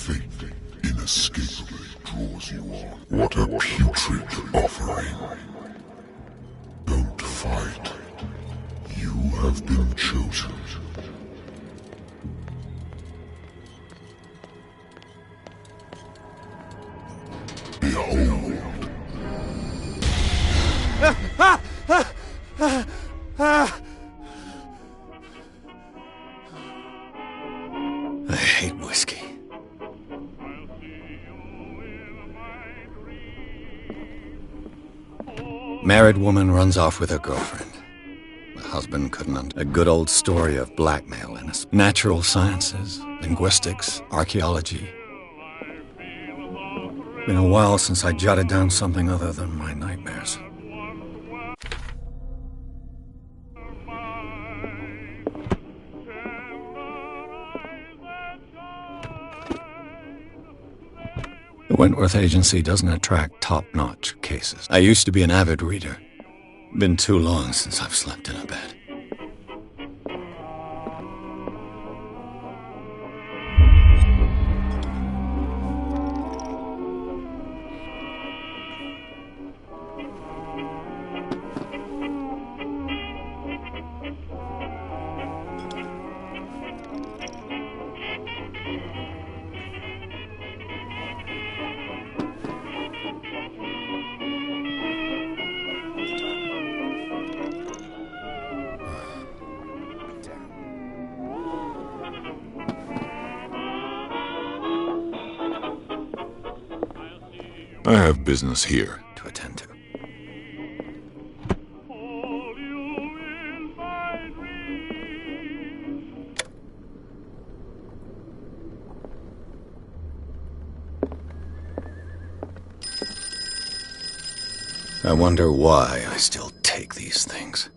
Fate inescapably draws you on. What a putrid offering. Don't fight. You have been chosen. Behold. I hate whiskey. Married woman runs off with her girlfriend. The husband couldn't a good old story of blackmail in us. Natural sciences, linguistics, archaeology. Been a while since I jotted down something other than my nightmares. The Wentworth Agency doesn't attract top-notch cases. I used to be an avid reader. Been too long since I've slept in a bed. I have business here To attend to. I wonder why I still take these things.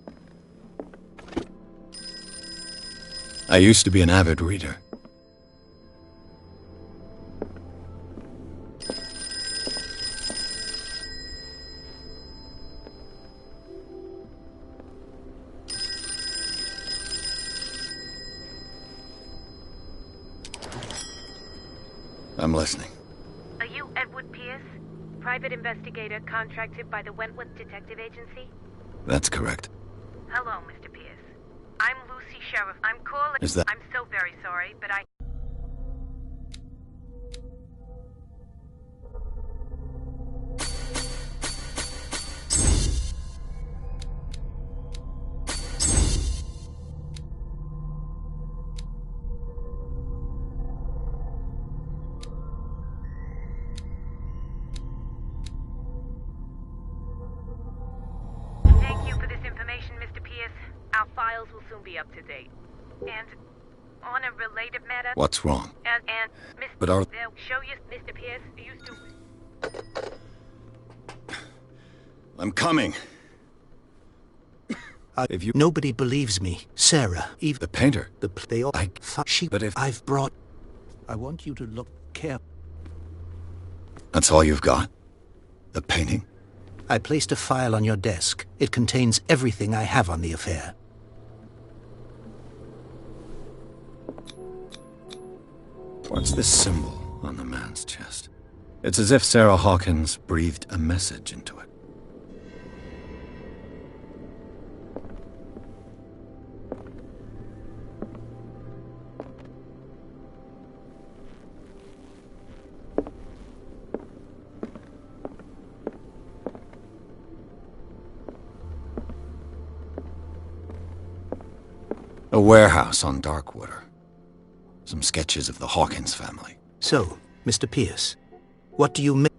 I used to be an avid reader. I'm listening. Are you Edward Pierce? Private investigator contracted by the Wentworth Detective Agency? That's correct. Hello, Mr. Pierce. I'm Lucy Sheriff. I'm calling... Is that- I'm so very sorry, but I... Thank you for this information, Mr. Pierce. Our files will soon be up to date. And on a related matter... What's wrong? And Mr. But our- They'll show you, Mr. Pierce, used to... I'm coming. If you... Nobody believes me. Sarah, even The painter. they all... But if... I've brought... I want you to look carefully. That's all you've got? The painting? I placed a file on your desk. It contains everything I have on the affair. What's this symbol on the man's chest? It's as if Sarah Hawkins breathed a message into it. A warehouse on Darkwater. Some sketches of the Hawkins family. So, Mr. Pierce, what do you make?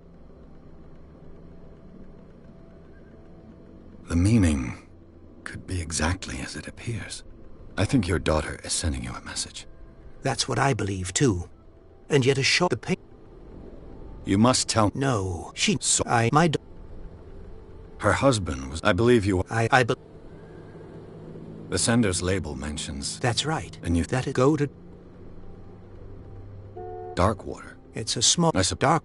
The meaning could be exactly as it appears. I think your daughter is sending you a message. That's what I believe, too. And yet a short... The pain... You must tell... No, she... So- My... Her husband was... I believe you... The sender's label mentions... That's right. And you... That it go to... Darkwater. It's a small... Dark...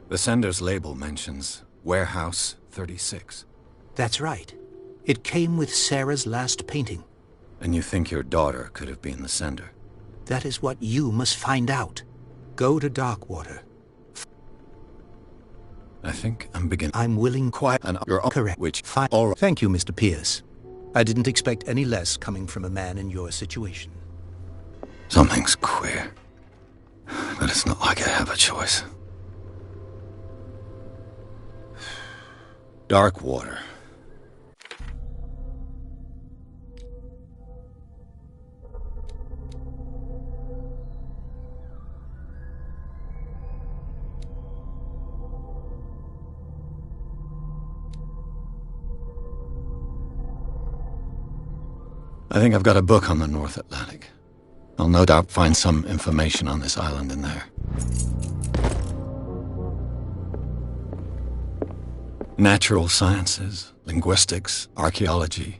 The sender's label mentions Warehouse 36. That's right. It came with Sarah's last painting. And you think your daughter could have been the sender? That is what you must find out. Go to Darkwater. I think I'm beginning. I'm willing... Quiet and you're Correct. Which Fine. all right. Thank you, Mr. Pierce. I didn't expect any less coming from a man in your situation. Something's queer. But it's not like I have a choice. Darkwater. I think I've got a book on the North Atlantic. I'll no doubt find some information on this island in there. Natural sciences, linguistics, archaeology.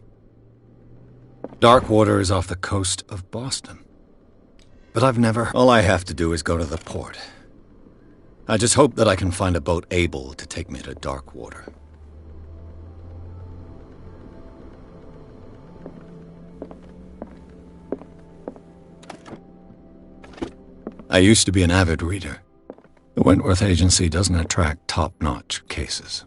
Darkwater is off the coast of Boston. But I've never... All I have to do is go to the port. I just hope that I can find a boat able to take me to Darkwater. I used to be an avid reader. The Wentworth Agency doesn't attract top-notch cases.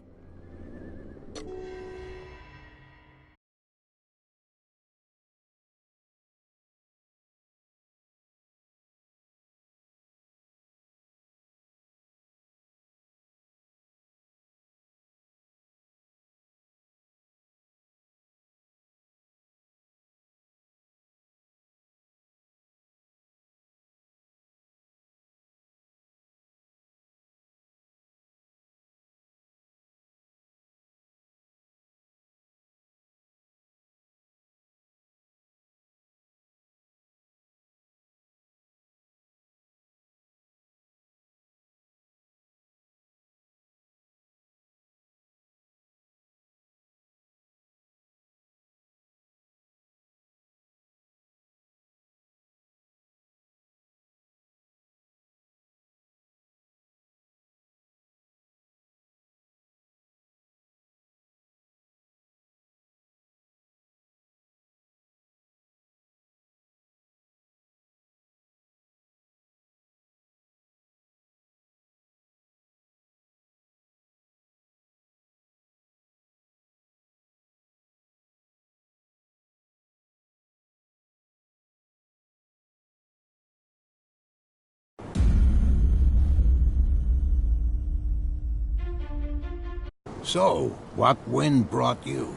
So, what wind brought you?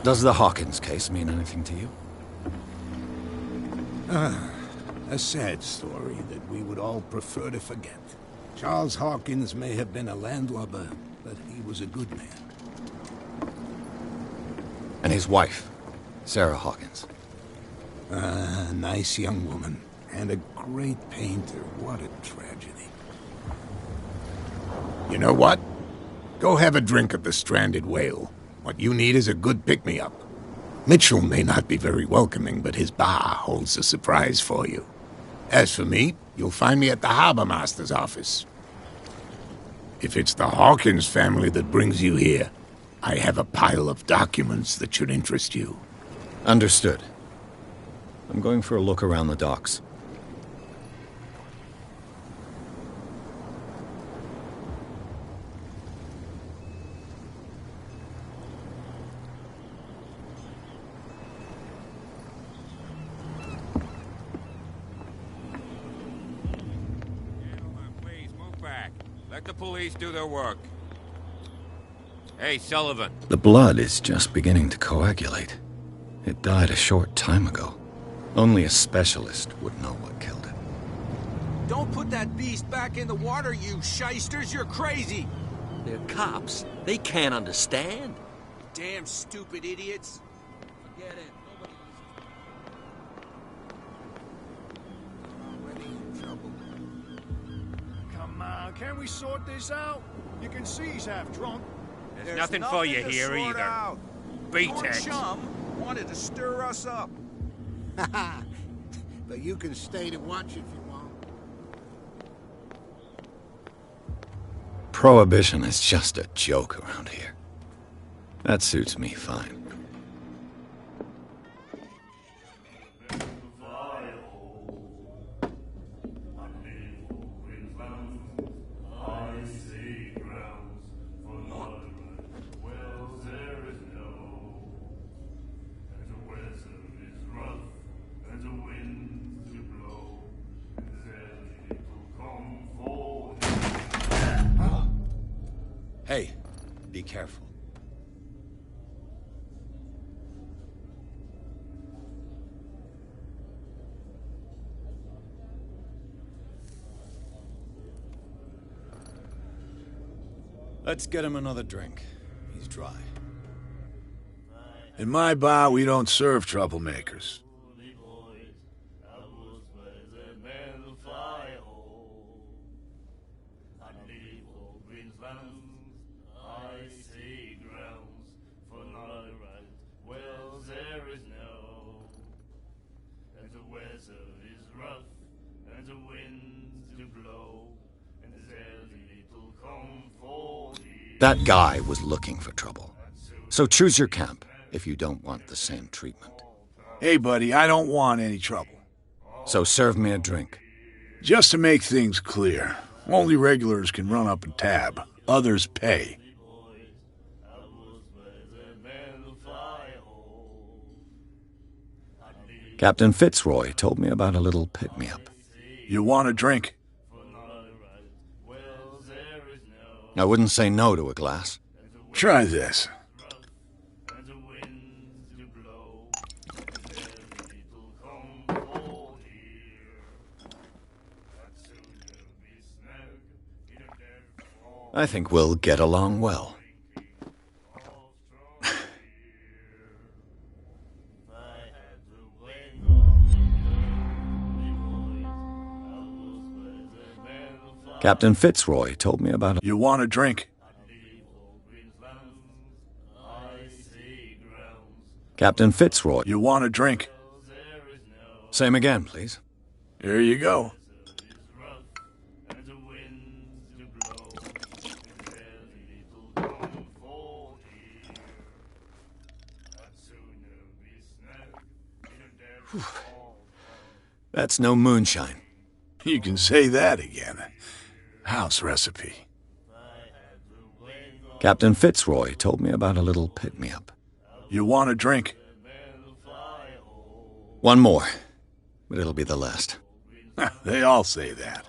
Does the Hawkins case mean anything to you? A sad story that we would all prefer to forget. Charles Hawkins may have been a landlubber, but he was a good man. And his wife, Sarah Hawkins. A nice young woman, and a great painter. What a tragedy. You know what? Go have a drink at the Stranded Whale. What you need is a good pick-me-up. Mitchell may not be very welcoming, but his bar holds a surprise for you. As for me, you'll find me at the Harbor Master's office. If it's the Hawkins family that brings you here, I have a pile of documents that should interest you. Understood. I'm going for a look around the docks. Let the police do their work. Hey, Sullivan. The blood is just beginning to coagulate. It died a short time ago. Only a specialist would know what killed it. Don't put that beast back in the water, you shysters! You're crazy! They're cops. They can't understand. Damn stupid idiots! Forget it. Already in trouble. Come on, can we sort this out? You can see he's half drunk. There's nothing for you to here sort either. out. Beat Your it. chum wanted to stir us up. But you can stay to watch if you want. Prohibition is just a joke around here. That suits me fine. Hey, be careful. Let's get him another drink. He's dry. In my bar, we don't serve troublemakers. That guy was looking for trouble. So choose your camp if you don't want the same treatment. Hey, buddy, I don't want any trouble. So serve me a drink. Just to make things clear, only regulars can run up a tab. Others pay. Captain Fitzroy told me about a little pick-me-up. You want a drink? I wouldn't say no to a glass. Try this. I think we'll get along well. Captain Fitzroy told me about You want a drink? Captain Fitzroy. You want a drink? Same again, please. Here you go. That's no moonshine. You can say that again. House recipe. Captain Fitzroy told me about a little pick-me-up. You want a drink? One more, but it'll be the last. They all say that.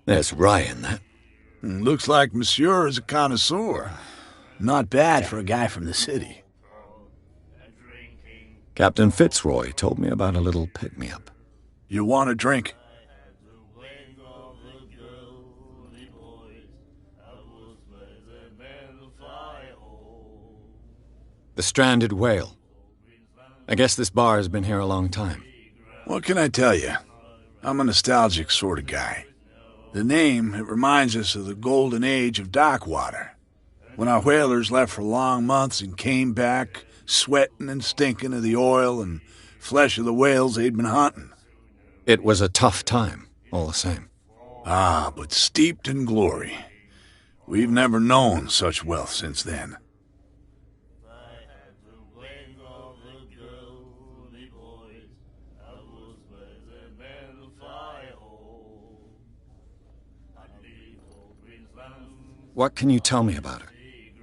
There's rye in that. Looks like Monsieur is a connoisseur. Not bad for a guy from the city. Captain Fitzroy told me about a little pick-me-up. You want a drink? The Stranded Whale. I guess this bar has been here a long time. What can I tell you? I'm a nostalgic sort of guy. The name, it reminds us of the golden age of dock water, when our whalers left for long months and came back sweating and stinking of the oil and flesh of the whales they'd been hunting. It was a tough time, all the same. Ah, but steeped in glory. We've never known such wealth since then. What can you tell me about her?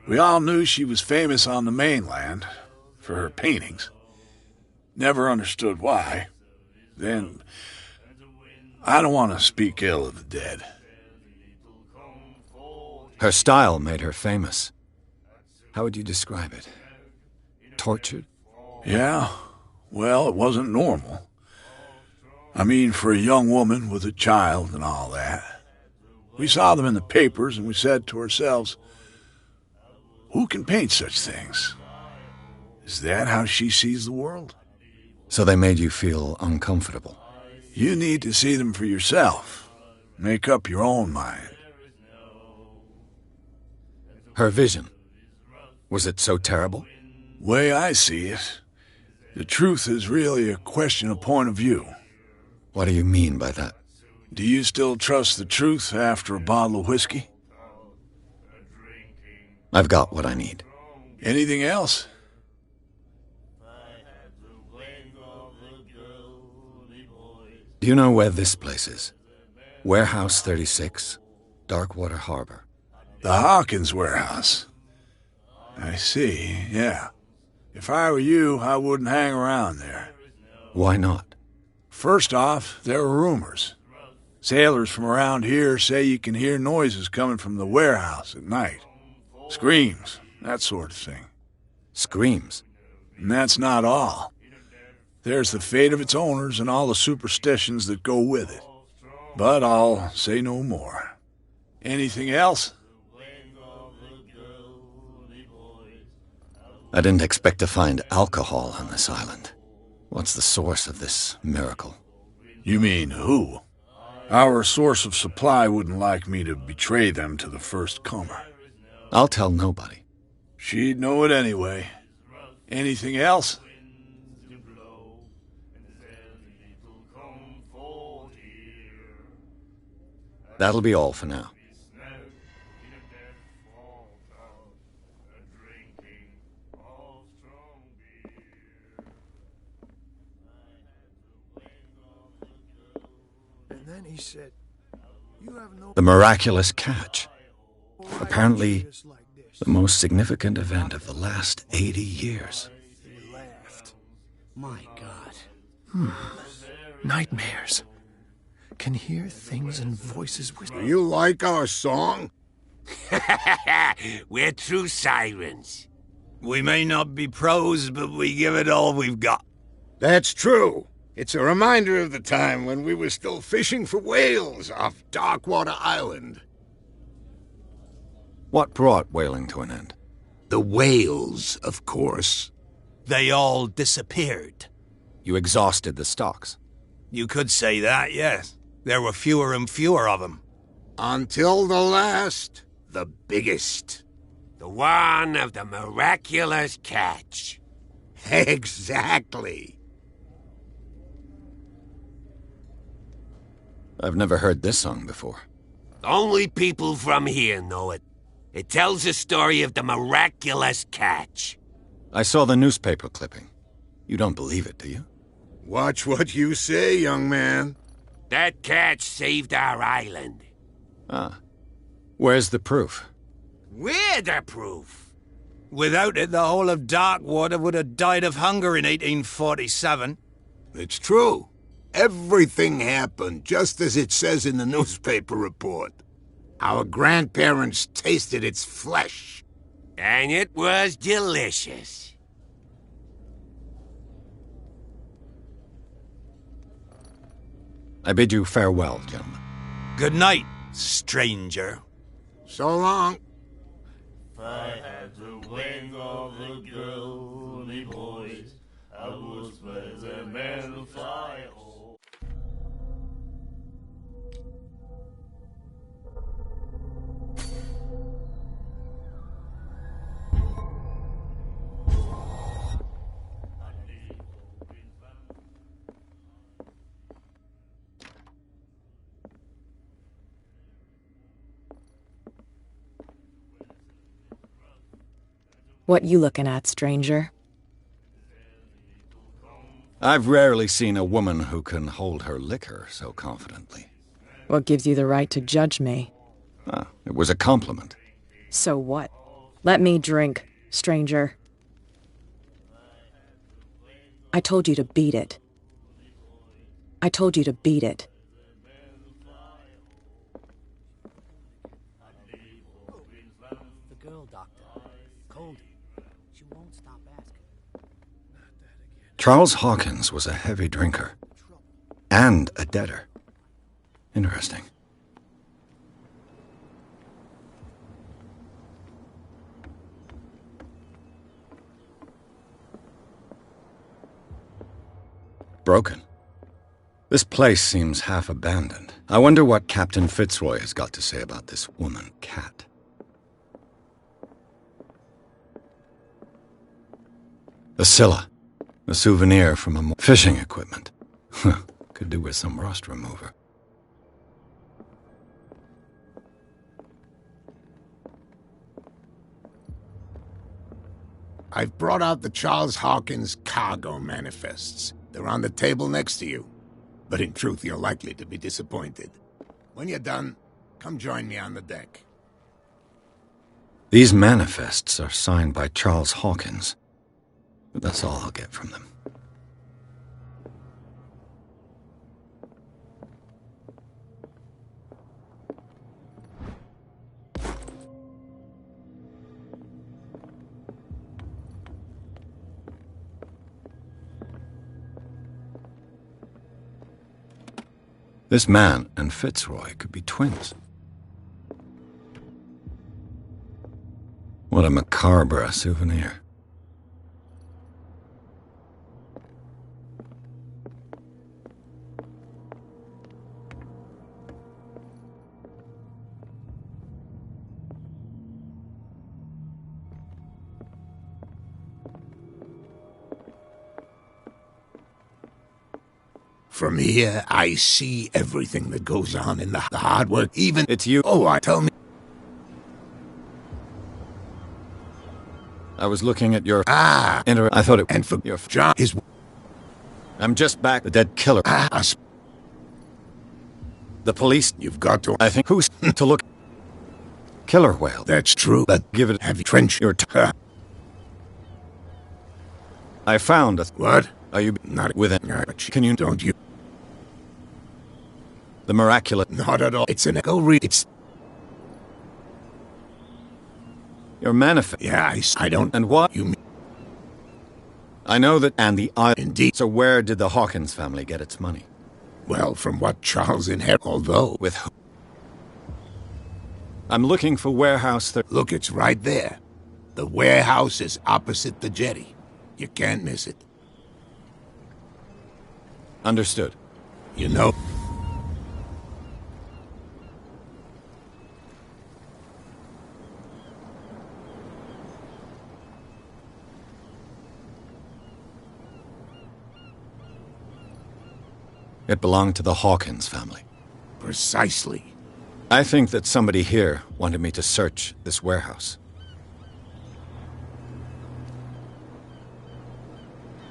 We all knew she was famous on the mainland for her paintings. Never understood why. Then, I don't want to speak ill of the dead. Her style made her famous. How would you describe it? Tortured? Yeah, well, it wasn't normal. I mean, for a young woman with a child and all that. We saw them in the papers and we said to ourselves, who can paint such things? Is that how she sees the world? So they made you feel uncomfortable? You need to see them for yourself. Make up your own mind. Her vision. Was it so terrible? Way I see it, the truth is really a question of point of view. What do you mean by that? Do you still trust the truth after a bottle of whiskey? I've got what I need. Anything else? Do you know where this place is? Warehouse 36, Darkwater Harbor. The Hawkins warehouse. I see, yeah. If I were you, I wouldn't hang around there. Why not? First off, there are rumors. Sailors from around here say you can hear noises coming from the warehouse at night. Screams, that sort of thing. Screams? And that's not all. There's the fate of its owners and all the superstitions that go with it. But I'll say no more. Anything else? I didn't expect to find alcohol on this island. What's the source of this miracle? You mean who? Our source of supply wouldn't like me to betray them to the first comer. I'll tell nobody. She'd know it anyway. Anything else? That'll be all for now. And then he said, "You have no..." The miraculous catch. Apparently, the most significant event of the last 80 years. He laughed. My God. Nightmares. Can hear things and voices whisper. Do you like our song? We're true sirens. We may not be pros, but we give it all we've got. That's true. It's a reminder of the time when we were still fishing for whales off Darkwater Island. What brought whaling to an end? The whales, of course. They all disappeared. You exhausted the stocks. You could say that, yes. There were fewer and fewer of them. Until the last, the biggest. The one of the miraculous catch. Exactly. I've never heard this song before. Only people from here know it. It tells the story of the miraculous catch. I saw the newspaper clipping. You don't believe it, do you? Watch what you say, young man. That catch saved our island. Ah. Where's the proof? We're the proof. Without it, the whole of Darkwater would have died of hunger in 1847. It's true. Everything happened just as it says in the newspaper report. Our grandparents tasted its flesh. And it was delicious. I bid you farewell, gentlemen. Good night, stranger. So long. If I had the wing of the girly boys, I would spread them and fly. What you looking at, stranger? I've rarely seen a woman who can hold her liquor so confidently. What gives you the right to judge me? Ah, it was a compliment. So what? Let me drink, stranger. I told you to beat it. I told you to beat it. The girl doctor. Cold. She won't stop asking. Charles Hawkins was a heavy drinker. And a debtor. Interesting. Broken. This place seems half abandoned. I wonder what Captain Fitzroy has got to say about this woman, Cat. A Scylla. A souvenir from a fishing equipment. Could do with some rust remover. I've brought out the Charles Hawkins cargo manifests. They're on the table next to you. But in truth, you're likely to be disappointed. When you're done, come join me on the deck. These manifests are signed by Charles Hawkins. But that's all I'll get from them. This man and Fitzroy could be twins. What a macabre souvenir. From here, I see everything that goes on in the hard work, even... It's you. Oh, tell me. I was looking at your... I thought it... And for your... John, his... I'm just back. The dead killer. The police... You've got to... I think... Who's to look... Killer whale. That's true, but... Give it... Have you trenched your... I found a... What? Are you... Not with it? Can you... Don't you... The miraculous... Not at all. It's an echo It's... Your manifest... Yeah, I don't... And what? You mean... I know that... And the... Indeed. So where did the Hawkins family get its money? Well, from what Charles inherited, although... With who? I'm looking for warehouse... Look, it's right there. The warehouse is opposite the jetty. You can't miss it. Understood. You know... It belonged to the Hawkins family. Precisely. I think that somebody here wanted me to search this warehouse.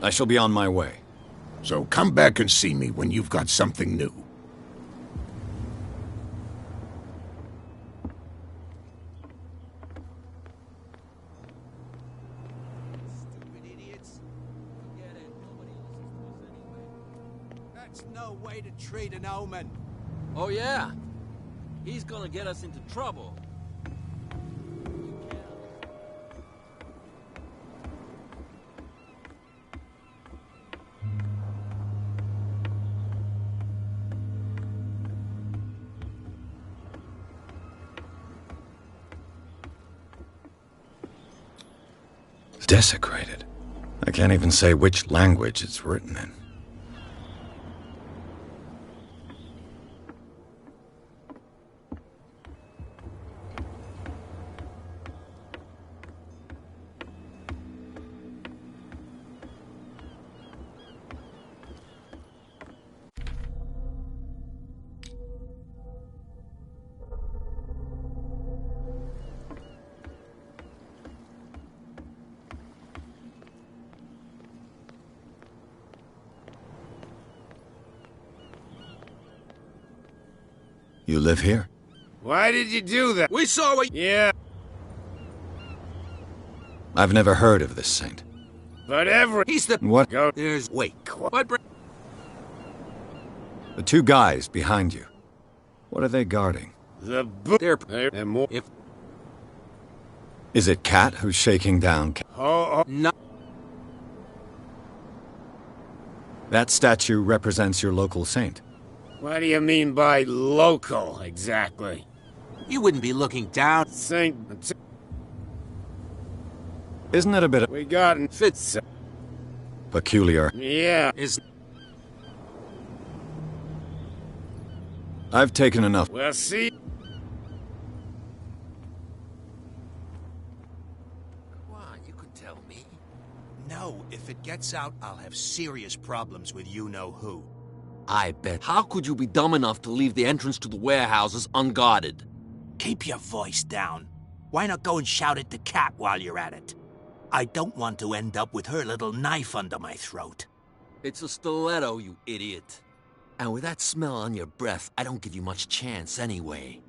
I shall be on my way. So come back and see me when you've got something new. Stupid idiots. Forget it. Nobody listens to us anyway. That's no way to treat an omen. Oh, yeah? He's gonna get us into trouble. Desecrated. I can't even say which language it's written in. You live here? Why did you do that? We saw it. Yeah. I've never heard of this saint. But He's the... What? There's... Wait, what? The two guys behind you. What are they guarding? The book. They're more... If... Is it Cat who's shaking down? No. That statue represents your local saint. What do you mean by local, exactly? You wouldn't be looking down. Saint... Isn't it a bit... We got in Fitz... peculiar? Yeah. I've taken enough. Well, see... Come on, you could tell me. No, if it gets out, I'll have serious problems with you-know-who. I bet. How could you be dumb enough to leave the entrance to the warehouses unguarded? Keep your voice down. Why not go and shout at the cat while you're at it? I don't want to end up with her little knife under my throat. It's a stiletto, you idiot. And with that smell on your breath, I don't give you much chance anyway.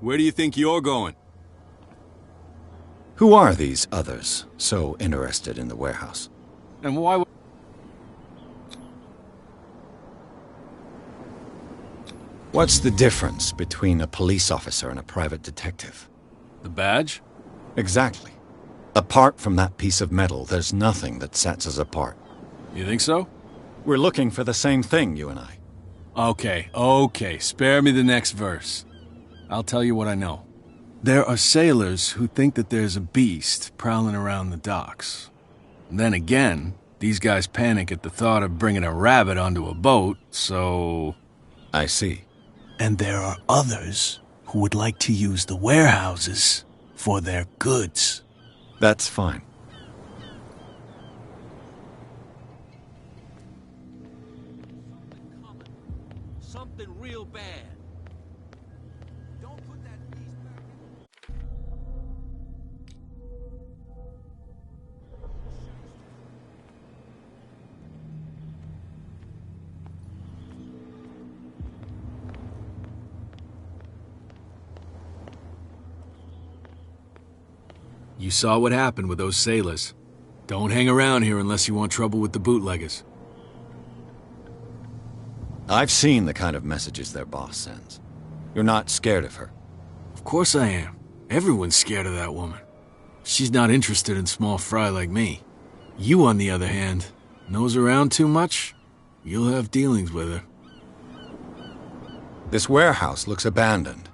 Where do you think you're going? Who are these others so interested in the warehouse? And why would... What's the difference between a police officer and a private detective? The badge? Exactly. Apart from that piece of metal, there's nothing that sets us apart. You think so? We're looking for the same thing, you and I. Okay. Spare me the next verse. I'll tell you what I know. There are sailors who think that there's a beast prowling around the docks. Then again, these guys panic at the thought of bringing a rabbit onto a boat, so... I see. And there are others who would like to use the warehouses for their goods. That's fine. Something real bad. Don't put that beast back in. You saw what happened with those sailors. Don't hang around here unless you want trouble with the bootleggers. I've seen the kind of messages their boss sends. You're not scared of her. Of course I am. Everyone's scared of that woman. She's not interested in small fry like me. You, on the other hand, nose around too much, you'll have dealings with her. This warehouse looks abandoned.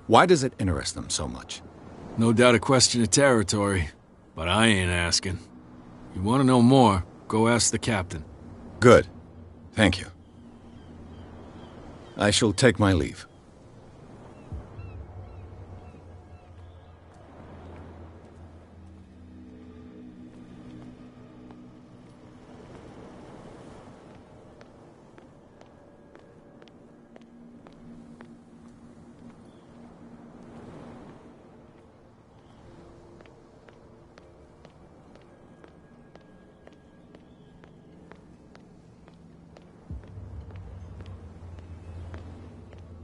Why does it interest them so much? No doubt a question of territory, but I ain't asking. You want to know more, go ask the captain. Good. Thank you. I shall take my leave.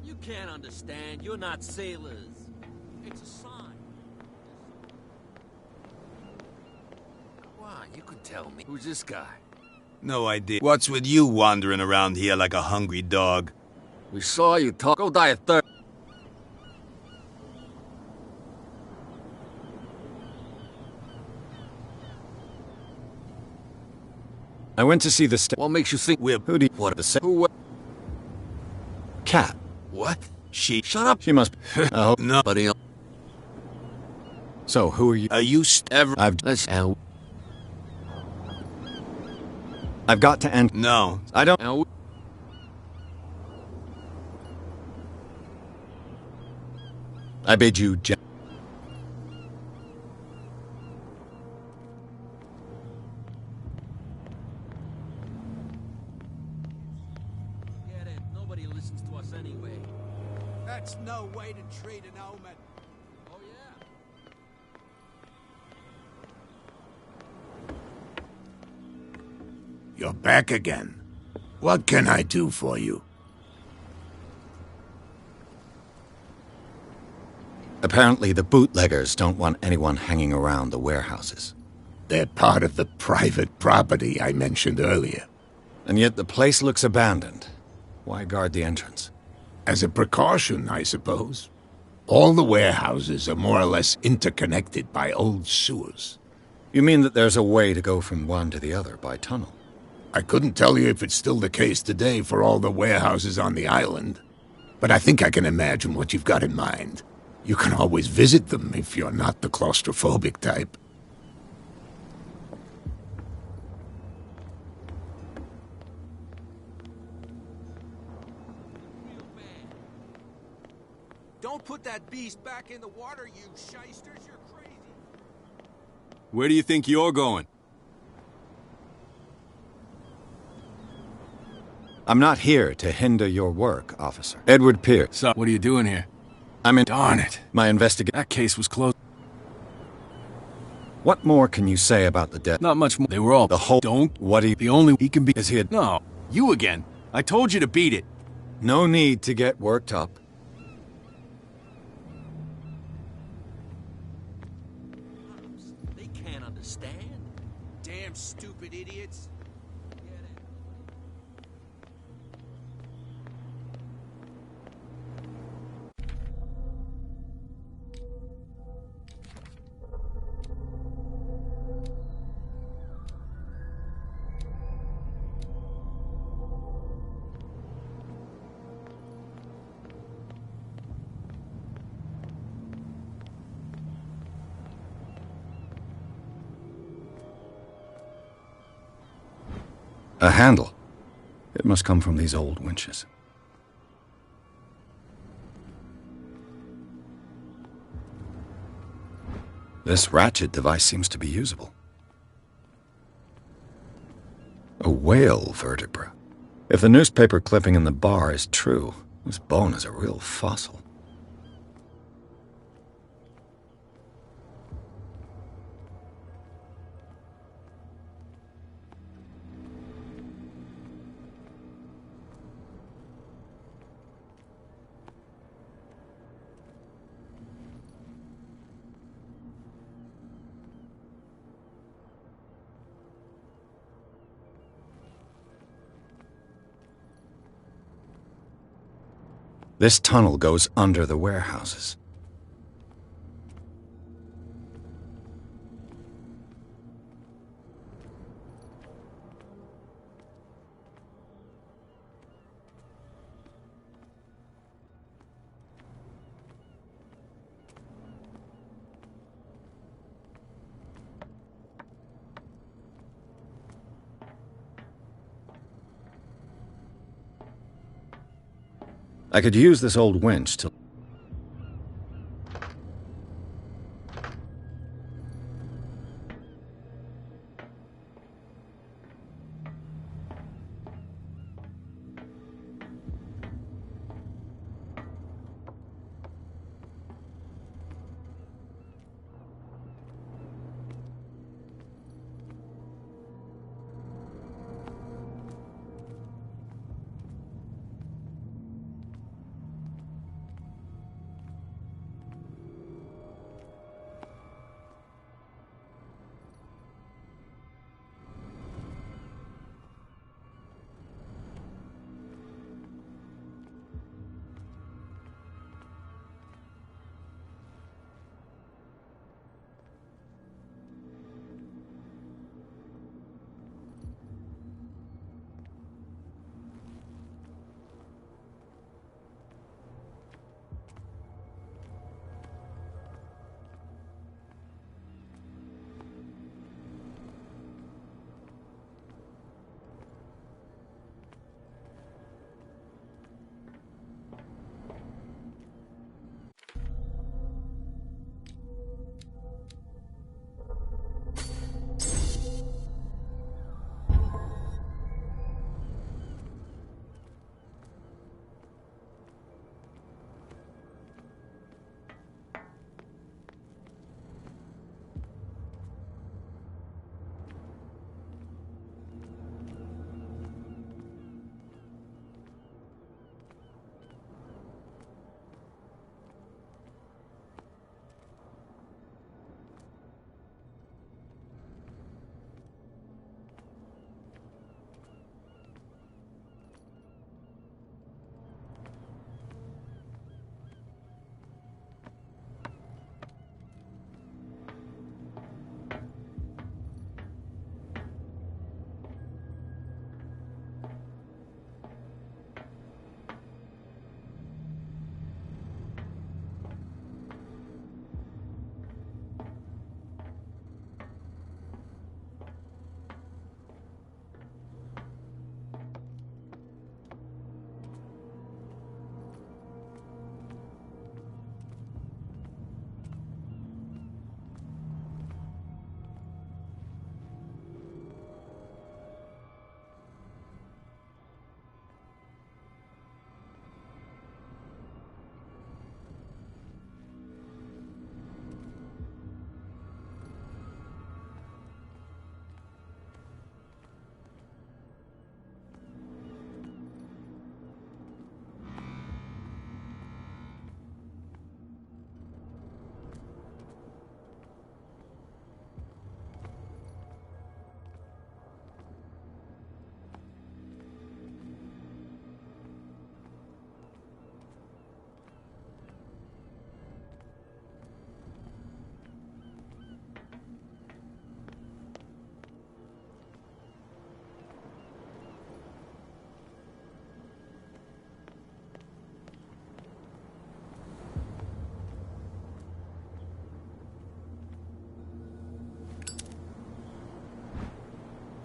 You can't understand. You're not sailors. It's a sign. Come on, you can tell me. Who's this guy? No idea. What's with you wandering around here like a hungry dog? We saw you talk. Go die of thirst. I went to see the What makes you think we're... Who do you... What the... Who... Cat. What? She... Shut up. She must... Oh. Nobody else. So, who are you... Are you ever... Let's... I've got to end... No. I don't... I bid you... That's no way to treat an omen. Oh, yeah. You're back again. What can I do for you? Apparently the bootleggers don't want anyone hanging around the warehouses. They're part of the private property I mentioned earlier. And yet the place looks abandoned. Why guard the entrance? As a precaution, I suppose. All the warehouses are more or less interconnected by old sewers. You mean that there's a way to go from one to the other by tunnel? I couldn't tell you if it's still the case today for all the warehouses on the island, but I think I can imagine what you've got in mind. You can always visit them if you're not the claustrophobic type. Don't put that beast back in the water, you shysters. You're crazy. Where do you think you're going? I'm not here to hinder your work, officer. Edward Pierce. So, what are you doing here? I'm in... Darn it. My investigation... That case was closed. What more can you say about the death? Not much more. They were all... The whole... Don't... What he... The only... He can be... Is he a... No. You again. I told you to beat it. No need to get worked up. A handle. It must come from these old winches. This ratchet device seems to be usable. A whale vertebra. If the newspaper clipping in the bar is true, this bone is a real fossil. This tunnel goes under the warehouses. I could use this old winch to...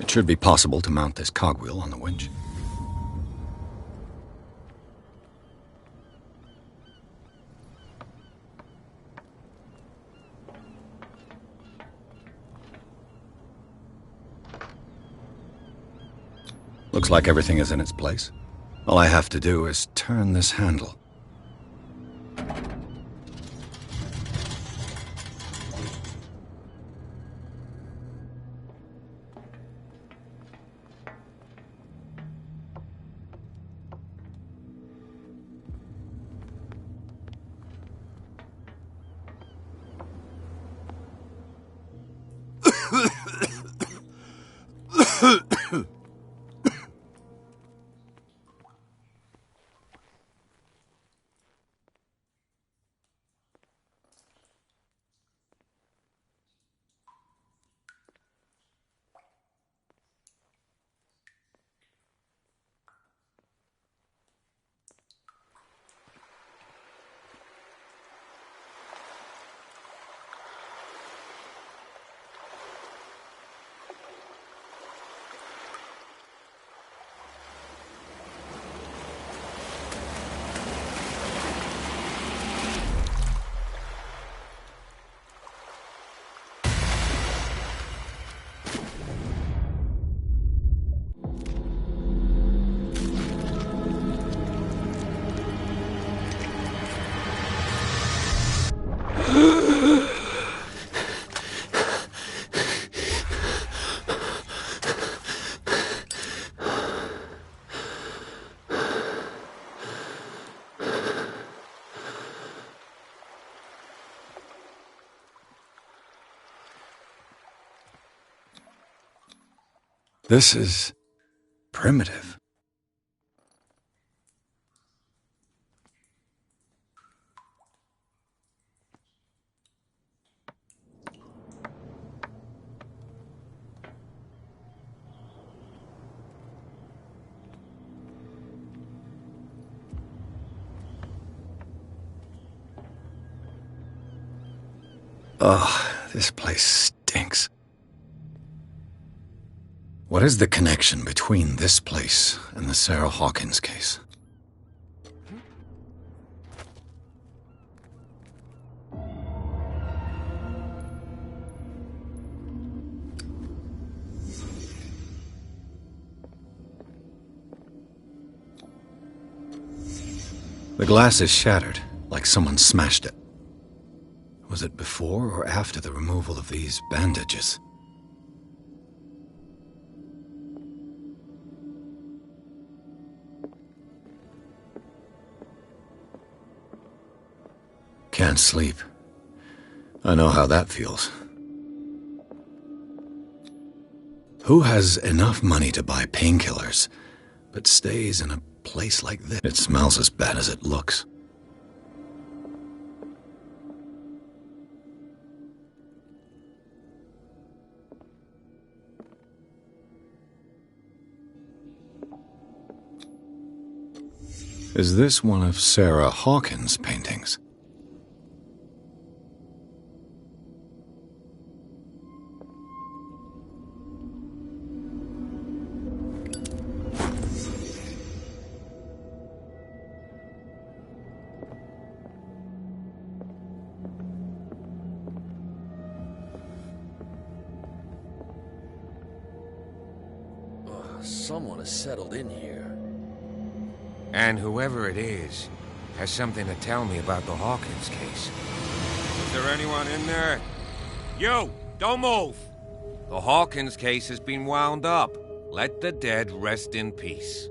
It should be possible to mount this cogwheel on the winch. Looks like everything is in its place. All I have to do is turn this handle. This is primitive. Ugh, this place stinks. What is the connection between this place and the Sarah Hawkins case? The glass is shattered, like someone smashed it. Was it before or after the removal of these bandages? Can't sleep. I know how that feels. Who has enough money to buy painkillers, but stays in a place like this? It smells as bad as it looks. Is this one of Sarah Hawkins' paintings? Someone has settled in here. And whoever it is has something to tell me about the Hawkins case. Is there anyone in there? You! Don't move! The Hawkins case has been wound up. Let the dead rest in peace.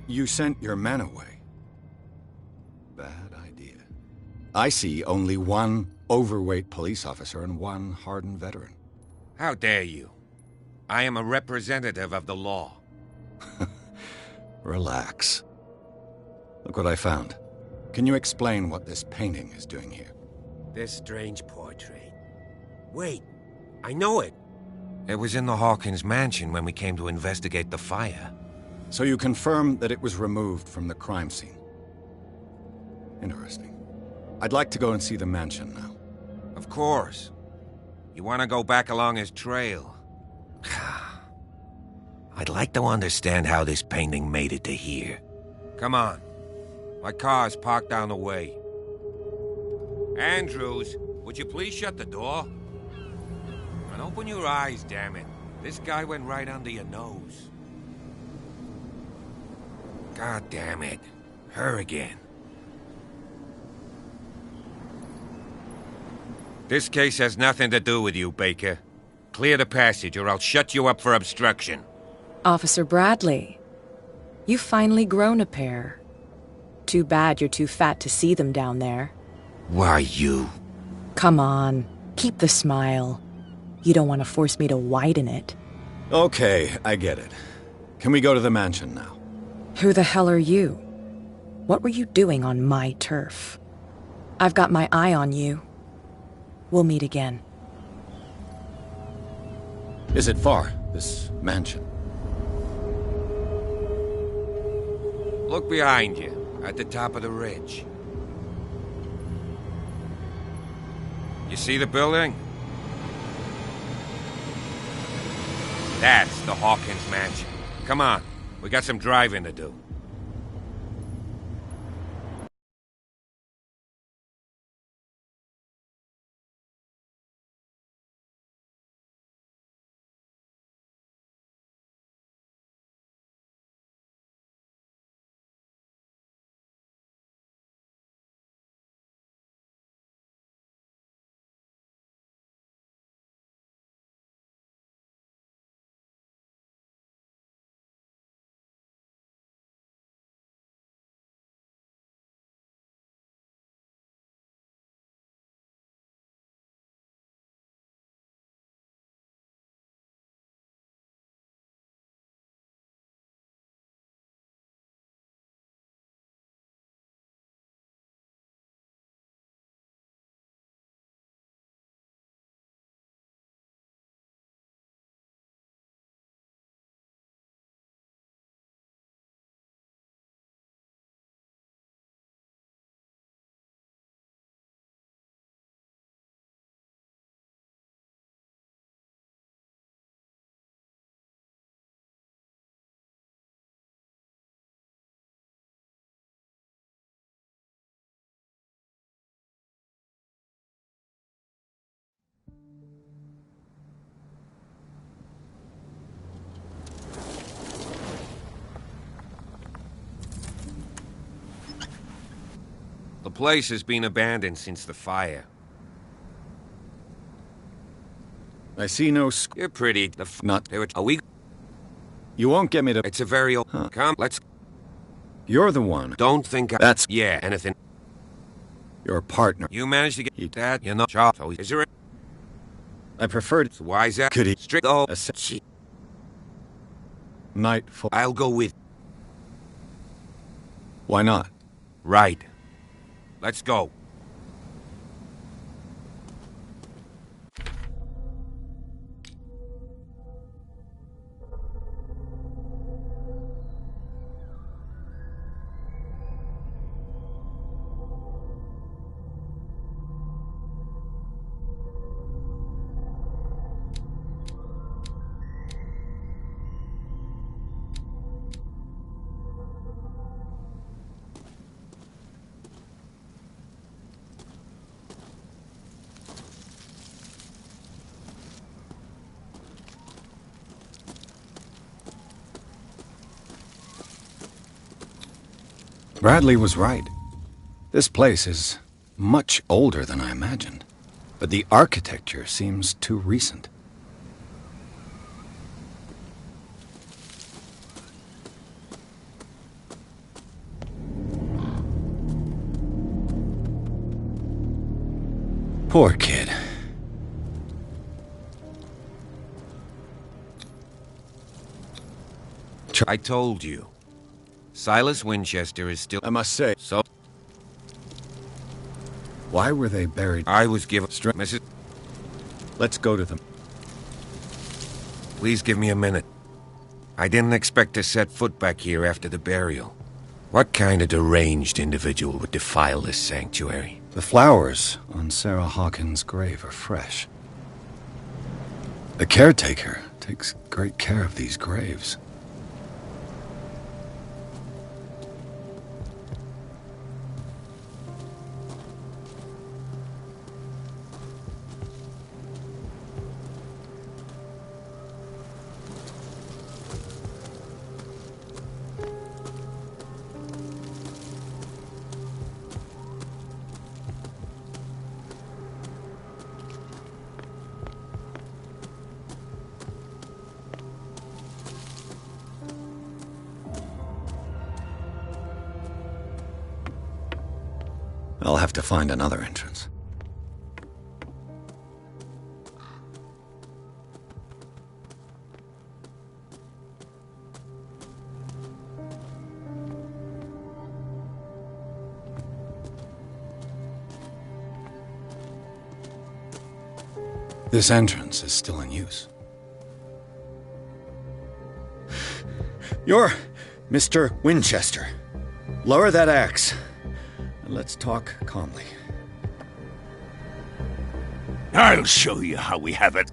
You sent your men away. Bad idea. I see only one overweight police officer and one hardened veteran. How dare you? I am a representative of the law. Relax. Look what I found. Can you explain what this painting is doing here? This strange portrait. Wait, I know it. It was in the Hawkins mansion when we came to investigate the fire. So you confirm that it was removed from the crime scene? Interesting. I'd like to go and see the mansion now. Of course. You want to go back along his trail. I'd like to understand how this painting made it to here. Come on. My car's parked down the way. Andrews, would you please shut the door? And open your eyes, damn it. This guy went right under your nose. God damn it. Her again. This case has nothing to do with you, Baker. Clear the passage or I'll shut you up for obstruction. Officer Bradley, you've finally grown a pair. Too bad you're too fat to see them down there. Why, you? Come on, keep the smile. You don't want to force me to widen it. Okay, I get it. Can we go to the mansion now? Who the hell are you? What were you doing on my turf? I've got my eye on you. We'll meet again. Is it far, this mansion? Look behind you, at the top of the ridge. You see the building? That's the Hawkins mansion. Come on, we got some driving to do. The place has been abandoned since the fire. I see no You're pretty. Not. Are we? You won't get me to... It's a very old... Huh. Come, let's... You're the one. Don't think That's... Yeah, anything. Your partner. You managed to get that, you're not sharp. So is there a... I preferred... So why is that? Could he... Strict... Oh, Nightfall. I'll go with... Why not? Right. Let's go. Bradley was right. This place is much older than I imagined, but the architecture seems too recent. Poor kid. I told you. Silas Winchester is still... I must say... So... Why were they buried? I was given... Mrs... Let's go to them. Please give me a minute. I didn't expect to set foot back here after the burial. What kind of deranged individual would defile this sanctuary? The flowers on Sarah Hawkins' grave are fresh. The caretaker takes great care of these graves. I'll have to find another entrance. This entrance is still in use. You're Mr. Winchester. Lower that axe. Let's talk calmly. I'll show you how we have it.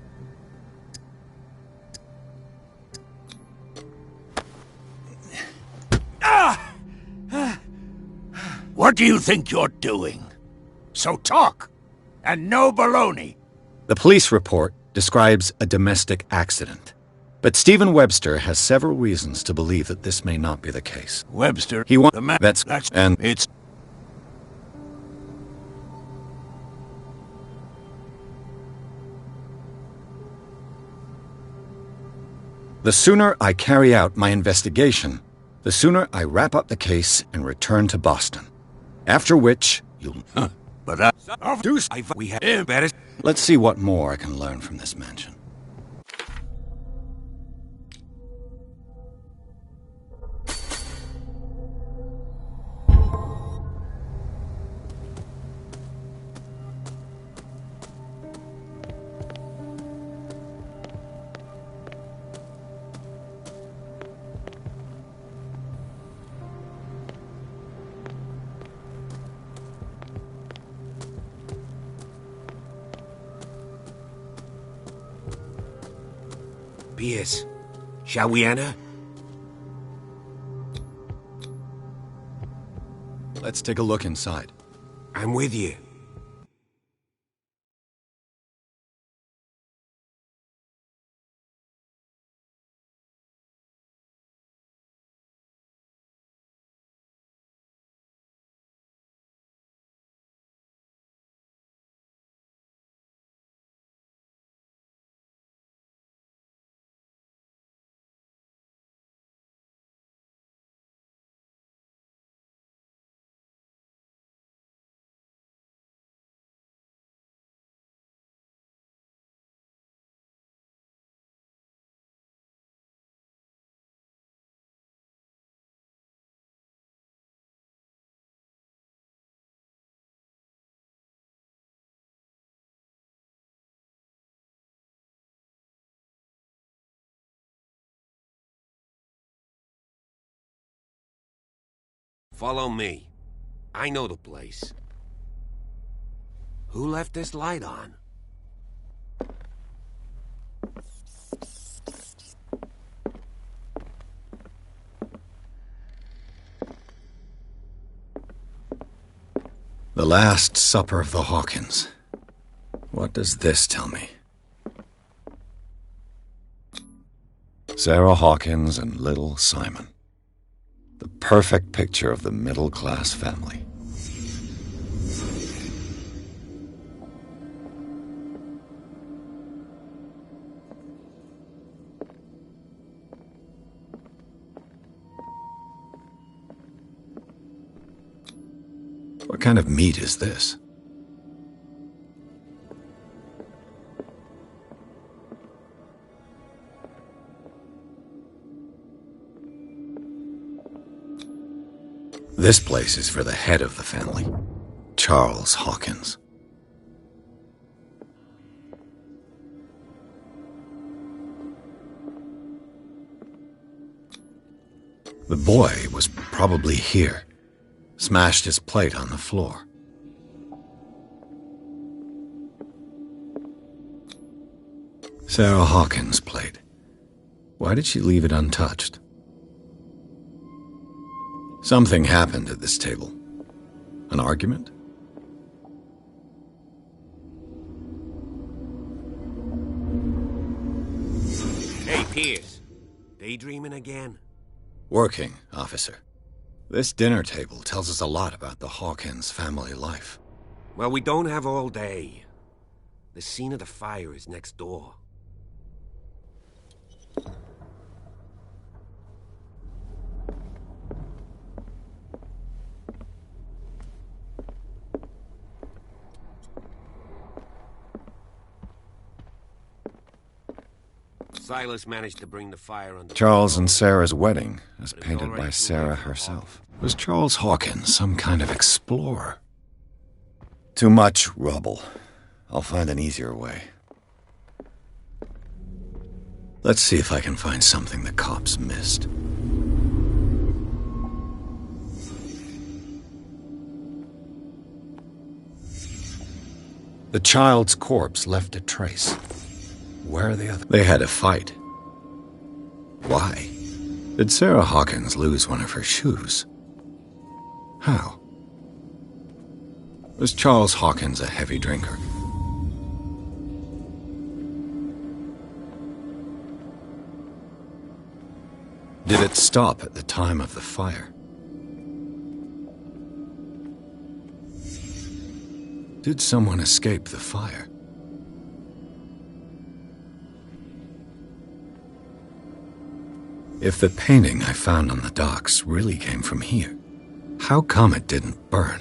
What do you think you're doing? So talk, and no baloney. The police report describes a domestic accident. But Stephen Webster has several reasons to believe that this may not be the case. Webster? He wants... The man... And it's... The sooner I carry out my investigation, the sooner I wrap up the case and return to Boston. After which, you'll... But we have better... Let's see what more I can learn from this mansion. Pierce, shall we enter? Let's take a look inside. I'm with you. Follow me. I know the place. Who left this light on? The Last Supper of the Hawkins. What does this tell me? Sarah Hawkins and little Simon. The perfect picture of the middle-class family. What kind of meat is this? This place is for the head of the family, Charles Hawkins. The boy was probably here, smashed his plate on the floor. Sarah Hawkins' plate. Why did she leave it untouched? Something happened at this table. An argument? Hey, Pierce. Daydreaming again? Working, officer. This dinner table tells us a lot about the Hawkins family life. Well, we don't have all day. The scene of the fire is next door. Silas managed to bring the fire under Charles and Sarah's wedding, as painted by Sarah herself. Was Charles Hawkins some kind of explorer? Too much rubble. I'll find an easier way. Let's see if I can find something the cops missed. The child's corpse left a trace. Where are the others? They had a fight. Why? Did Sarah Hawkins lose one of her shoes? How? Was Charles Hawkins a heavy drinker? Did it stop at the time of the fire? Did someone escape the fire? If the painting I found on the docks really came from here, how come it didn't burn?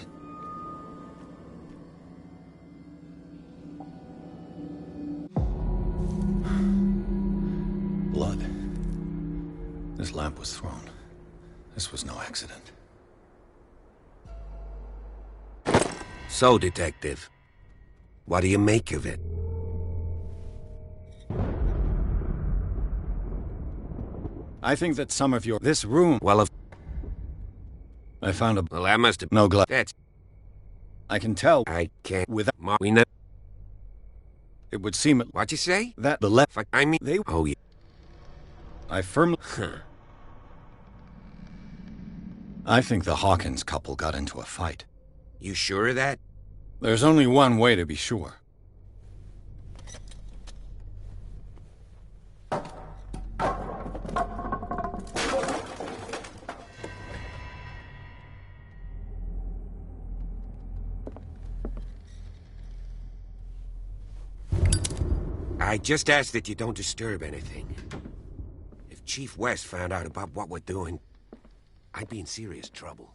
Blood. This lamp was thrown. This was no accident. So, Detective, what do you make of it? I think that some of this room... Well, if... I found a... Well, that must have... No glass. That's... I can tell... I can't... Without... We know... It would seem... What you say? That the left... I mean... They... Oh, yeah. I firmly... I think the Hawkins couple got into a fight. You sure of that? There's only one way to be sure. I just ask that you don't disturb anything. If Chief West found out about what we're doing, I'd be in serious trouble.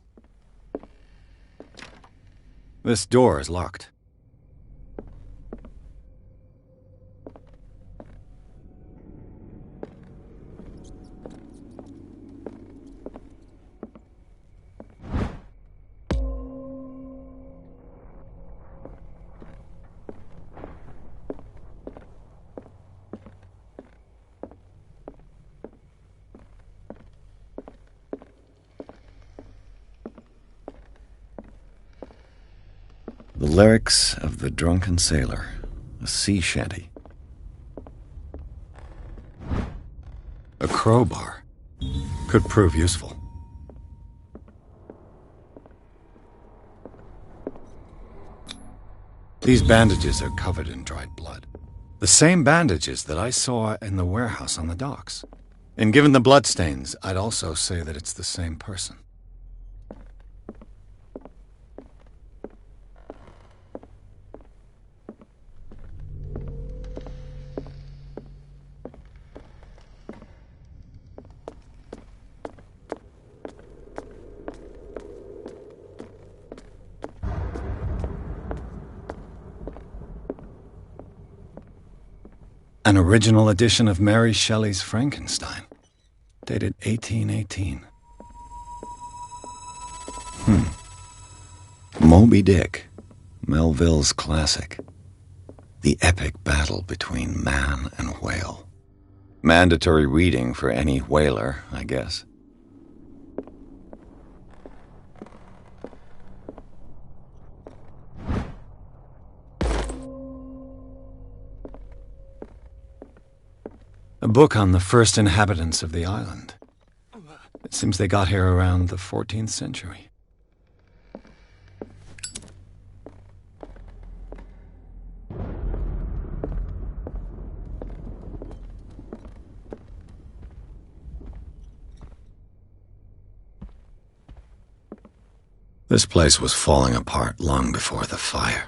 This door is locked. The lyrics of The Drunken Sailor, a sea shanty. A crowbar could prove useful. These bandages are covered in dried blood. The same bandages that I saw in the warehouse on the docks. And given the bloodstains, I'd also say that it's the same person. An original edition of Mary Shelley's Frankenstein, dated 1818. Moby Dick, Melville's classic. The epic battle between man and whale. Mandatory reading for any whaler, I guess. book on the first inhabitants of the island. It seems they got here around the 14th century. This place was falling apart long before the fire.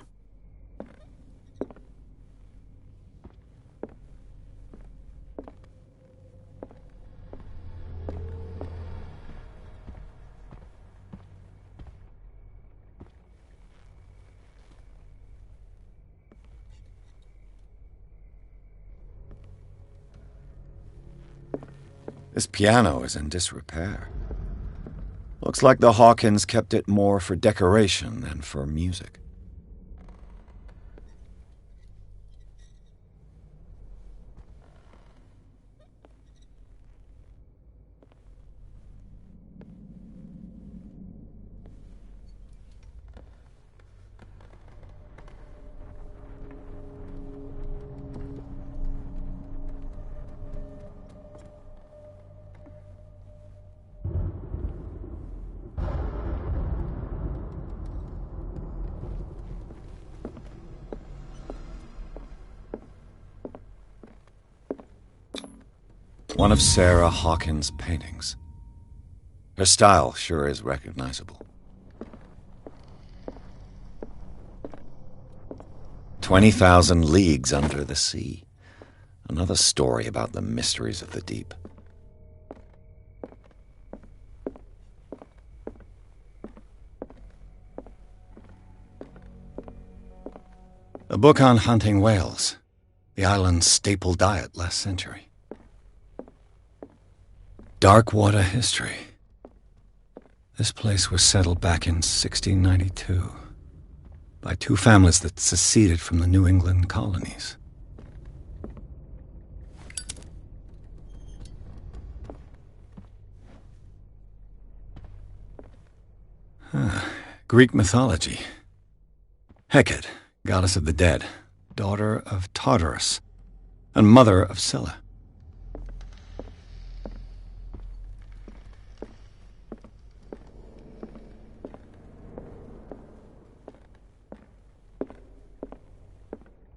This piano is in disrepair. Looks like the Hawkins kept it more for decoration than for music. One of Sarah Hawkins' paintings. Her style sure is recognizable. 20,000 Leagues Under the Sea. Another story about the mysteries of the deep. A book on hunting whales, the island's staple diet last century. Dark water history. This place was settled back in 1692 by two families that seceded from the New England colonies. Greek mythology. Hecate, goddess of the dead, daughter of Tartarus, and mother of Scylla.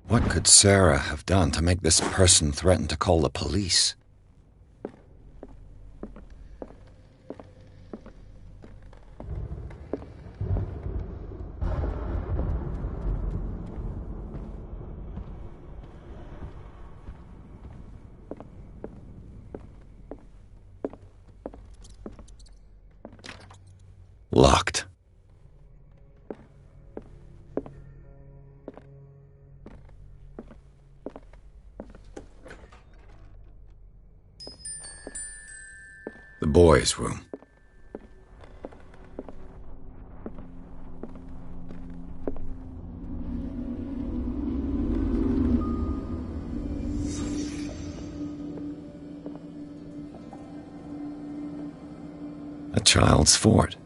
What could Sarah have done to make this person threaten to call the police? Locked. The boys' room. A child's fort.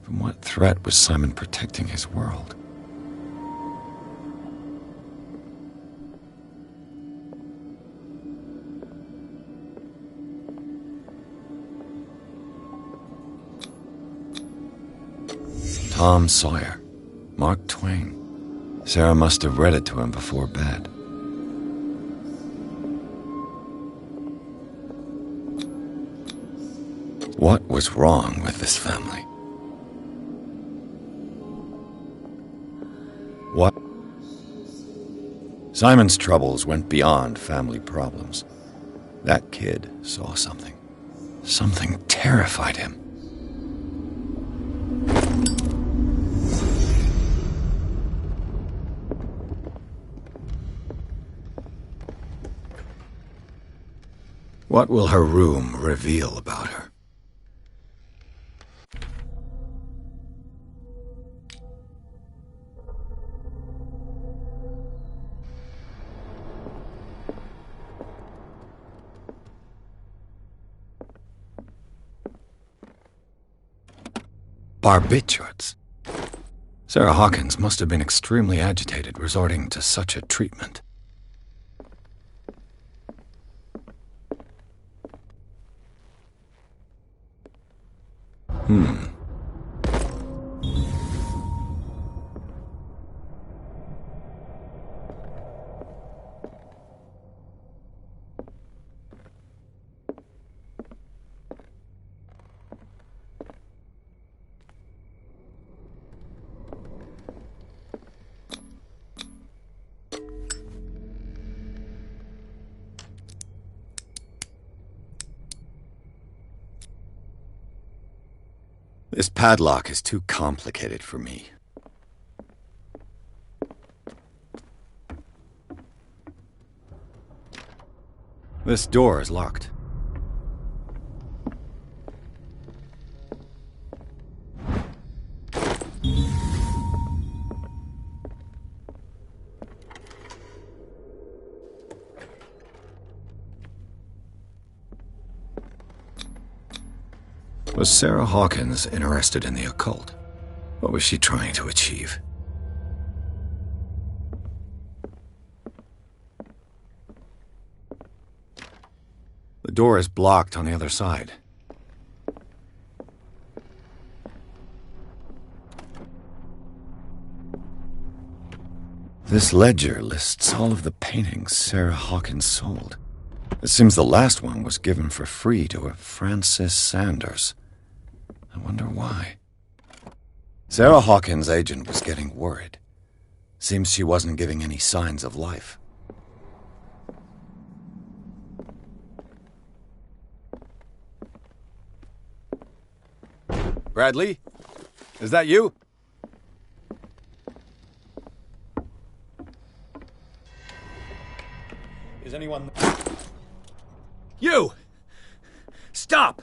From what threat was Simon protecting his world? Tom Sawyer, Mark Twain. Sarah must have read it to him before bed. What was wrong with this family? What? Simon's troubles went beyond family problems. That kid saw something. Something terrified him. What will her room reveal about her? Barbiturates. Sarah Hawkins must have been extremely agitated resorting to such a treatment. This padlock is too complicated for me. This door is locked. Was Sarah Hawkins interested in the occult? What was she trying to achieve? The door is blocked on the other side. This ledger lists all of the paintings Sarah Hawkins sold. It seems the last one was given for free to a Francis Sanders. I wonder why. Sarah Hawkins' agent was getting worried. Seems she wasn't giving any signs of life. Bradley? Is that you? Is anyone... You! Stop!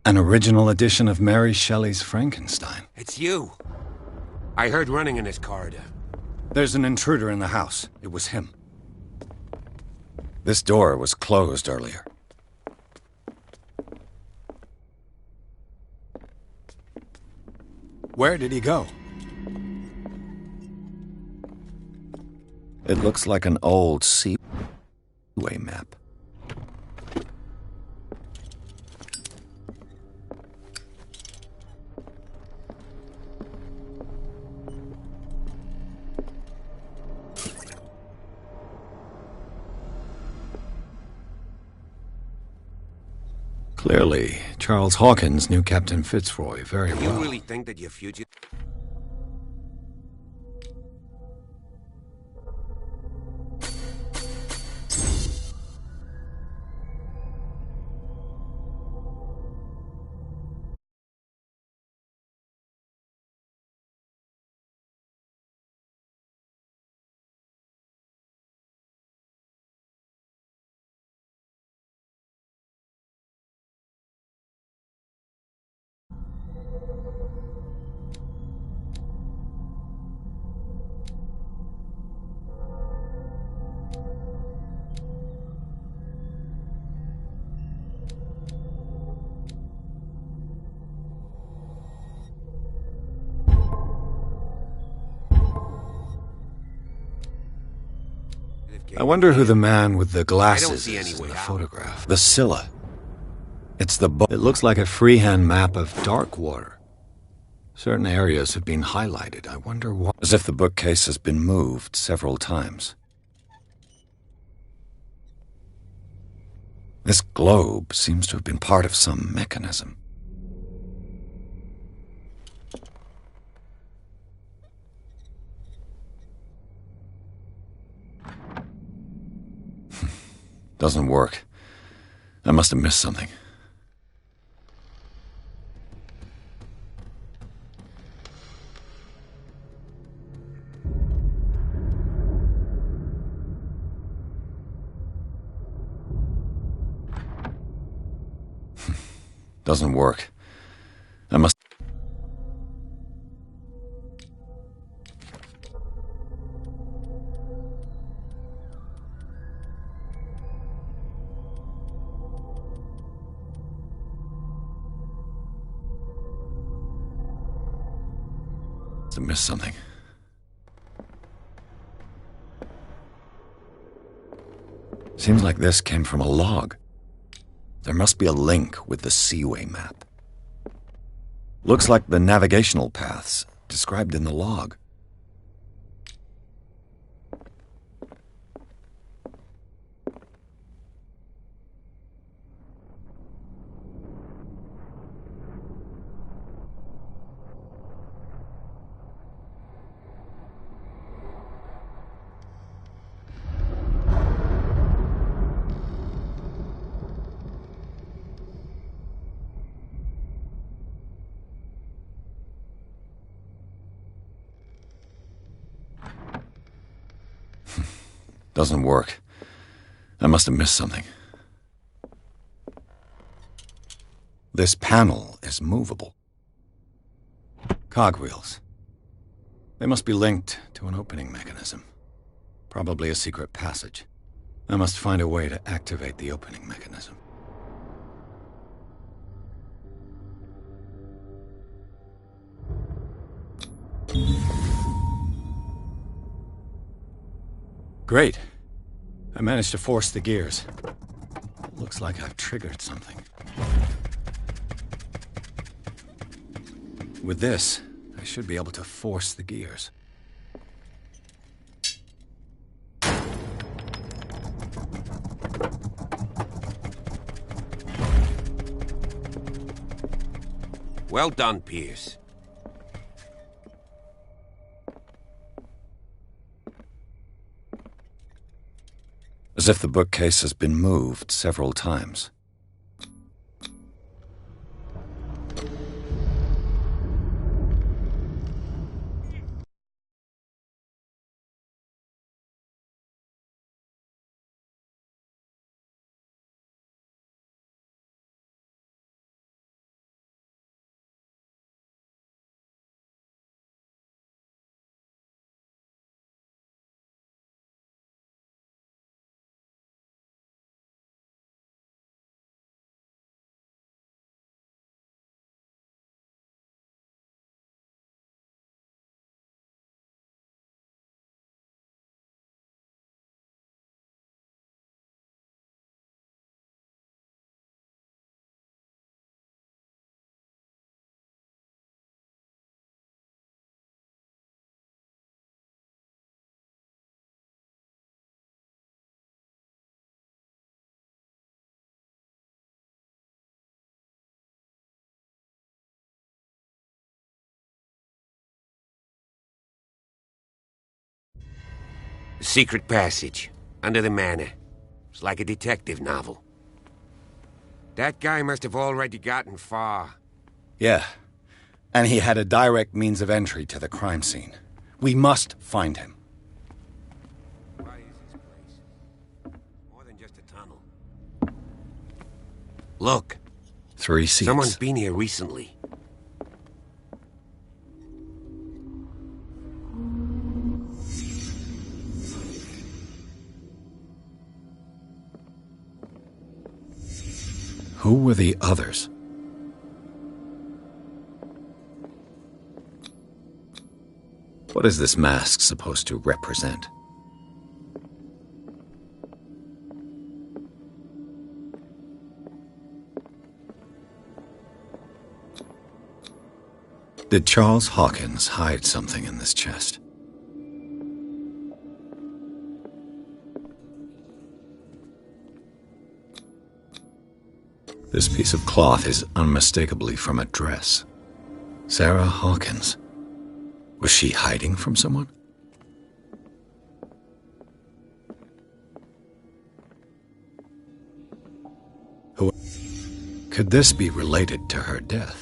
An original edition of Mary Shelley's Frankenstein. It's you. I heard running in this corridor. There's an intruder in the house. It was him. This door was closed earlier. Where did he go? It looks like an old seaway map. Clearly, Charles Hawkins knew Captain Fitzroy very well. You really think that your future... I wonder who the man with the glasses is in the photograph. The Scylla. It's the boat. It looks like a freehand map of dark water. Certain areas have been highlighted. I wonder why. As if the bookcase has been moved several times. This globe seems to have been part of some mechanism. Doesn't work. I must have missed something. Doesn't work. I must have missed something. Seems like this came from a log. There must be a link with the Seaway map. Looks like the navigational paths described in the log. Doesn't work. I must have missed something. This panel is movable. Cogwheels. They must be linked to an opening mechanism. Probably a secret passage. I must find a way to activate the opening mechanism. Great. I managed to force the gears. Looks like I've triggered something. With this, I should be able to force the gears. Well done, Pierce. As if the bookcase has been moved several times. Secret passage, under the manor. It's like a detective novel. That guy must have already gotten far. Yeah, and he had a direct means of entry to the crime scene. We must find him. Why is this place more than just a tunnel? Look. 3 seats. Someone's been here recently. Who were the others? What is this mask supposed to represent? Did Charles Hawkins hide something in this chest? This piece of cloth is unmistakably from a dress. Sarah Hawkins. Was she hiding from someone? Who? Could this be related to her death?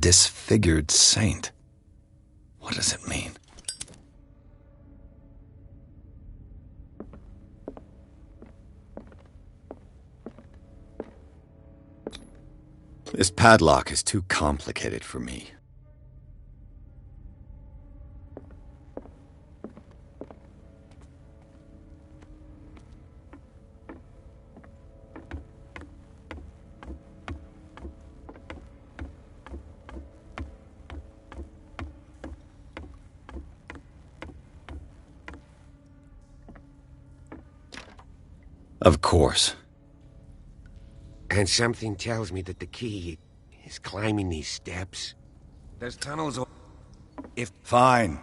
disfigured saint. What does it mean? This padlock is too complicated for me. Of course. And something tells me that the key is climbing these steps. There's tunnels. If Fine.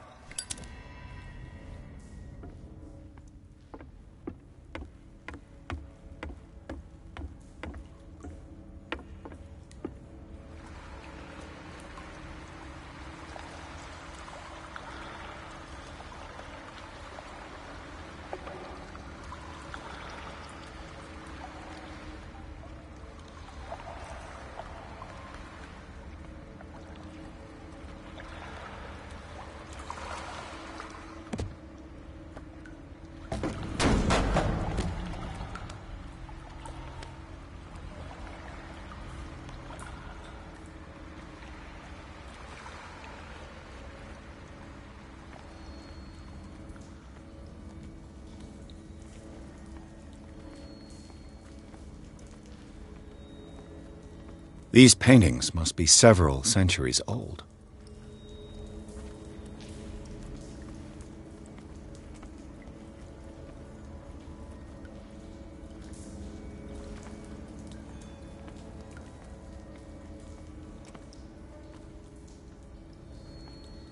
These paintings must be several centuries old.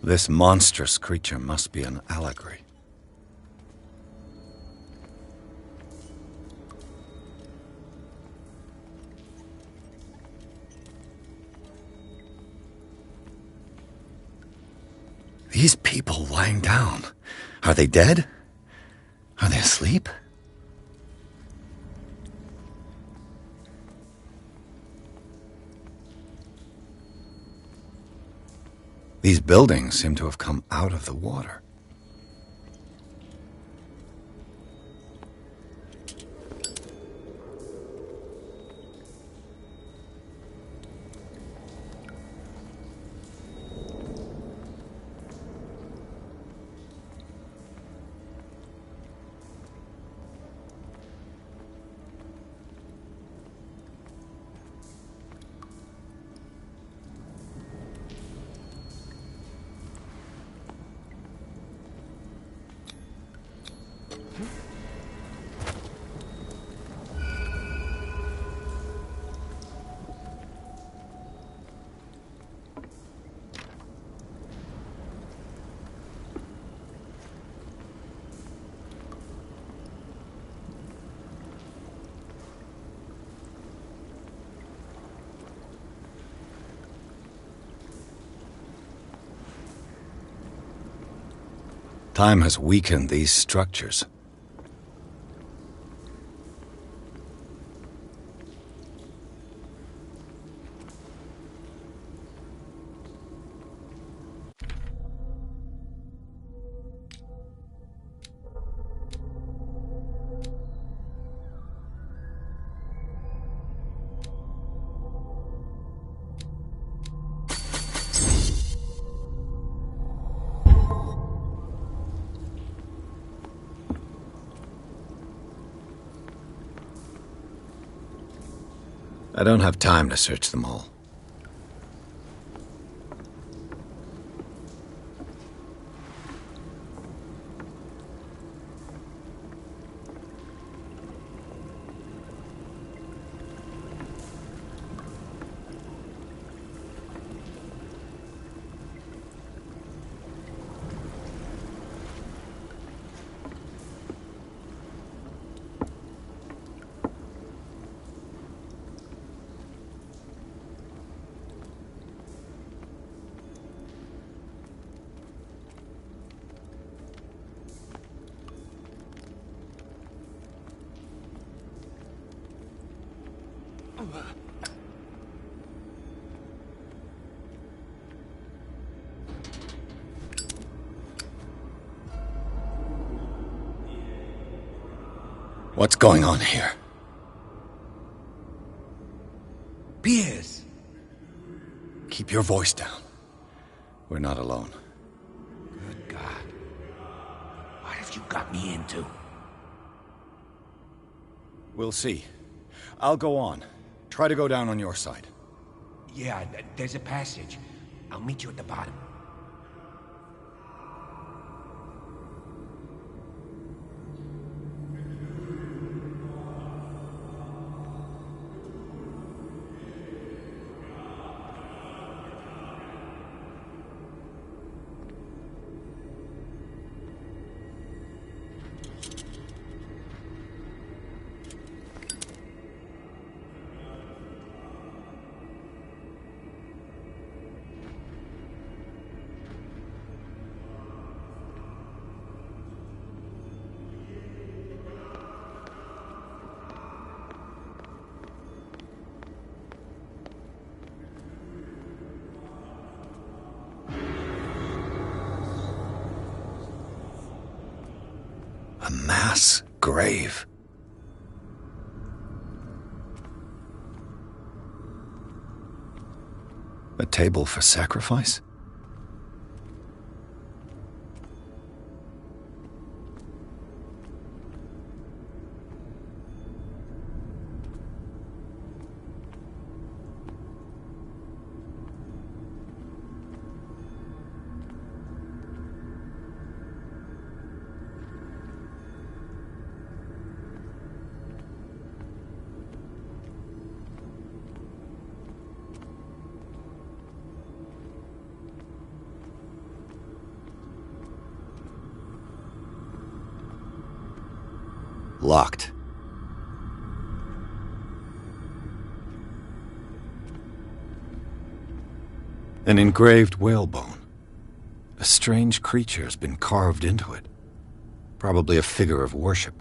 This monstrous creature must be an allegory. These people lying down, are they dead? Are they asleep? These buildings seem to have come out of the water. Time has weakened these structures. I don't have time to search them all. What's going on here? Piers! Keep your voice down. We're not alone. Good God. What have you got me into? We'll see. I'll go on. Try to go down on your side. Yeah, there's a passage. I'll meet you at the bottom. A mass grave. A table for sacrifice? Locked. An engraved whalebone. A strange creature has been carved into it. Probably a figure of worship.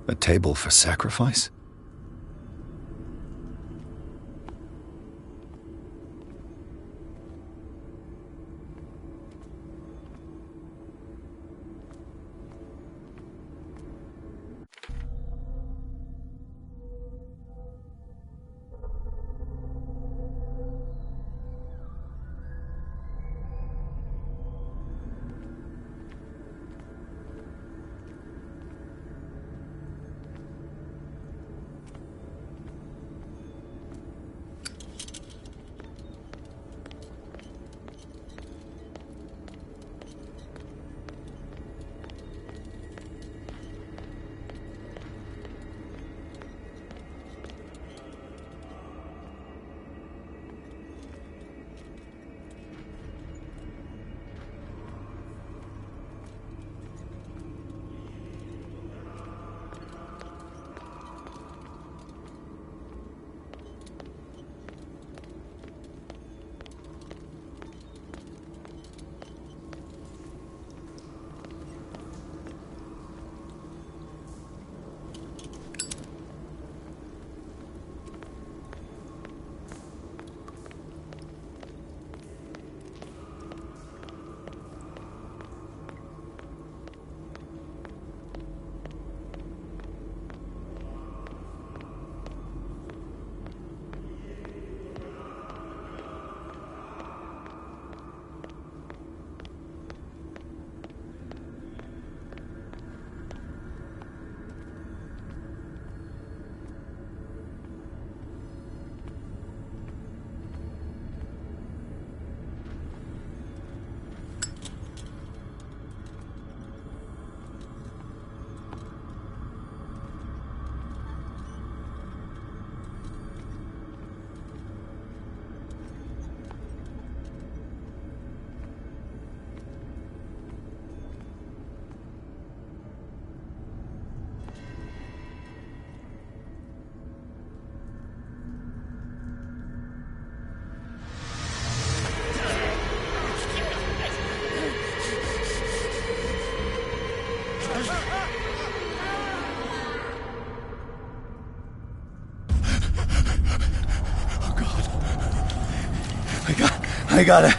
A table for sacrifice? I gotta...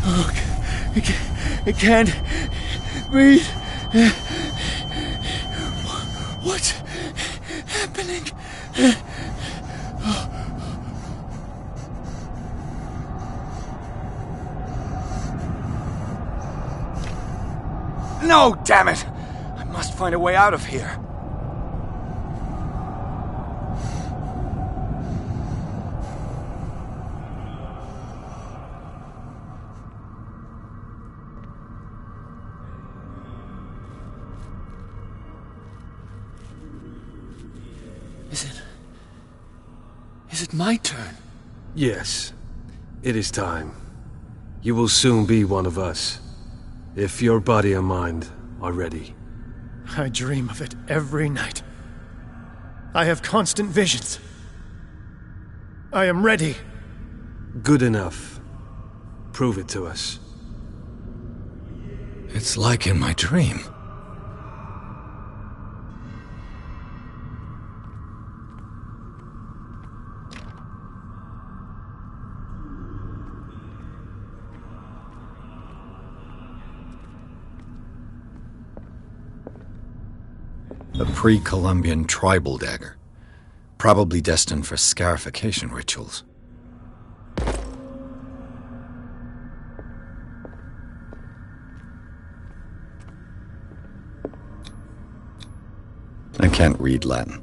Oh, I can't breathe. What's happening? No, damn it! I must find a way out of here. Is it my turn? Yes. It is time. You will soon be one of us. If your body and mind are ready. I dream of it every night. I have constant visions. I am ready. Good enough. Prove it to us. It's like in my dream. A pre-Columbian tribal dagger, probably destined for scarification rituals. I can't read Latin.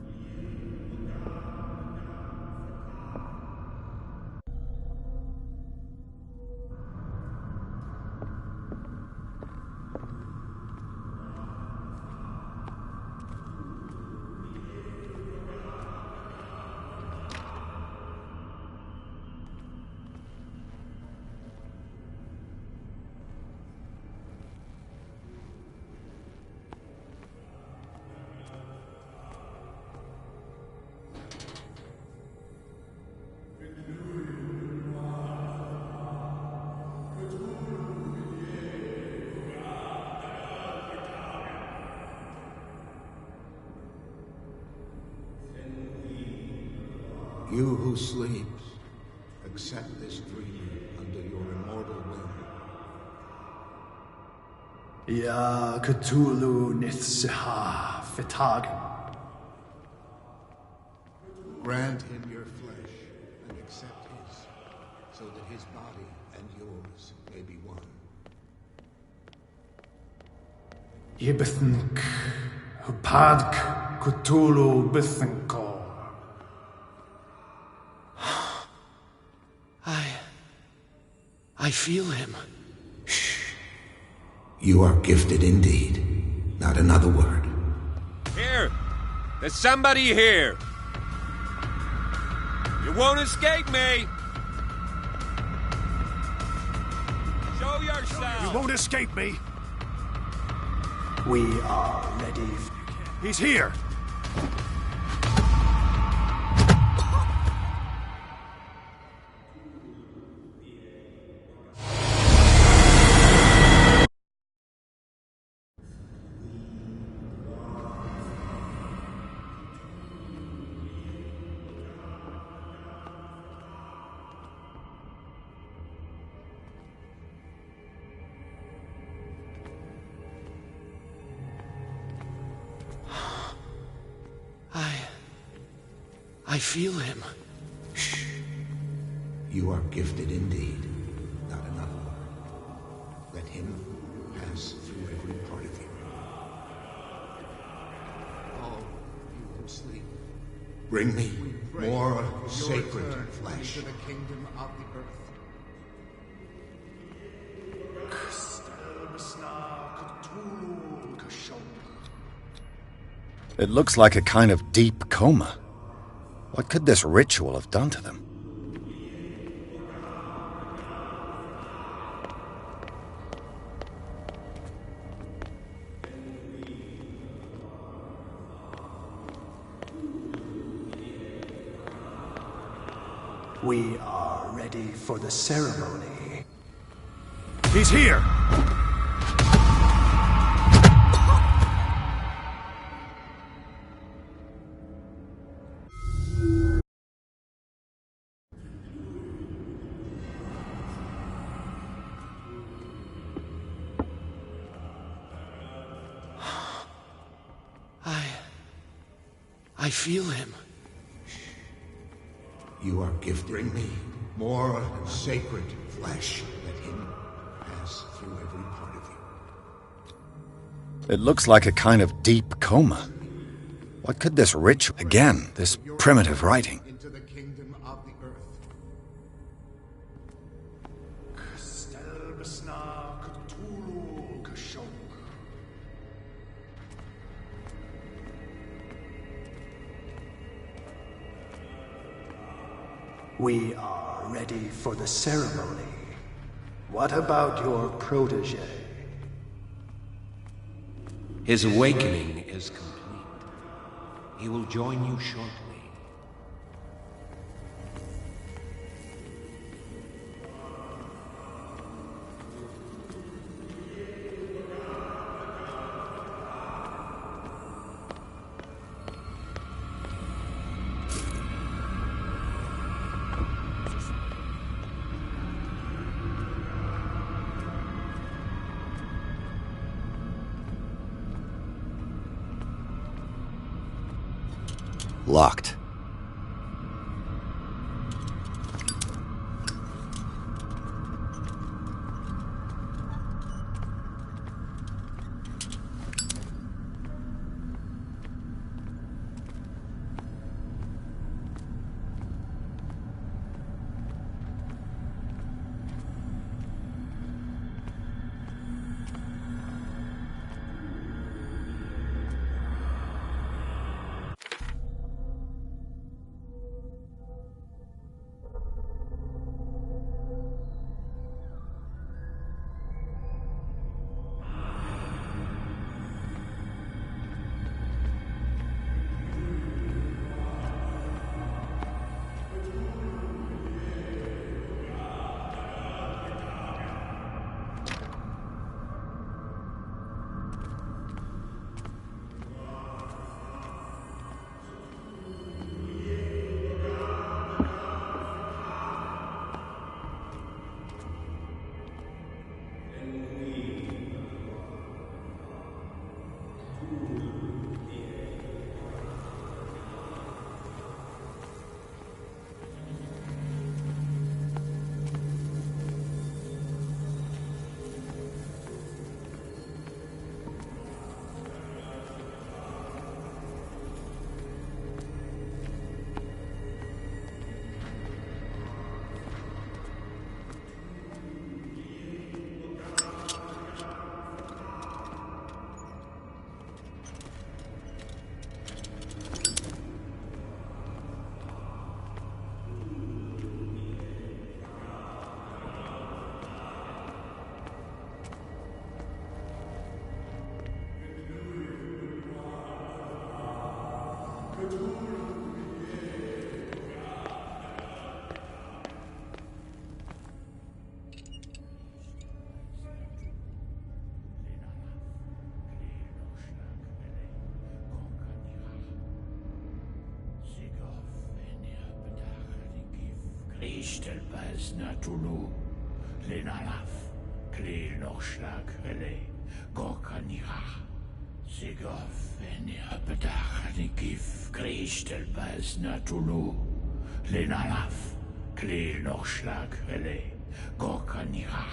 You who sleeps, accept this dream under your immortal will. Ya Cthulhu Nithsiha Fitagan. Grant him your flesh and accept his, so that his body and yours may be one. Yibithink Hupadk Cthulhu Bithinko. I feel him. Shh. You are gifted indeed. Not another word. Here! There's somebody here! You won't escape me! Show yourself! You won't escape me! We are ready. He's here! I feel him. Shh. You are gifted indeed. Not another word. Let him pass through every part of you. All you who sleep, bring me more sacred flesh. To the kingdom of the earth. It looks like a kind of deep coma. What could this ritual have done to them? We are ready for the ceremony. He's here! I feel him. You are gifting me more sacred flesh. Let him pass through every part of you. It looks like a kind of deep coma. What could this ritual... Again, this primitive writing. Into the kingdom of the earth. We are ready for the ceremony. What about your protege? His awakening is complete. He will join you shortly. Locked. Ishtelbaz natulu, lenalaf, klil nochschlag rele, gorkanira, sigof, enia bedach, nikif, Ishtelbaz natulu, lenalaf, klil nochschlag rele, gorkanira,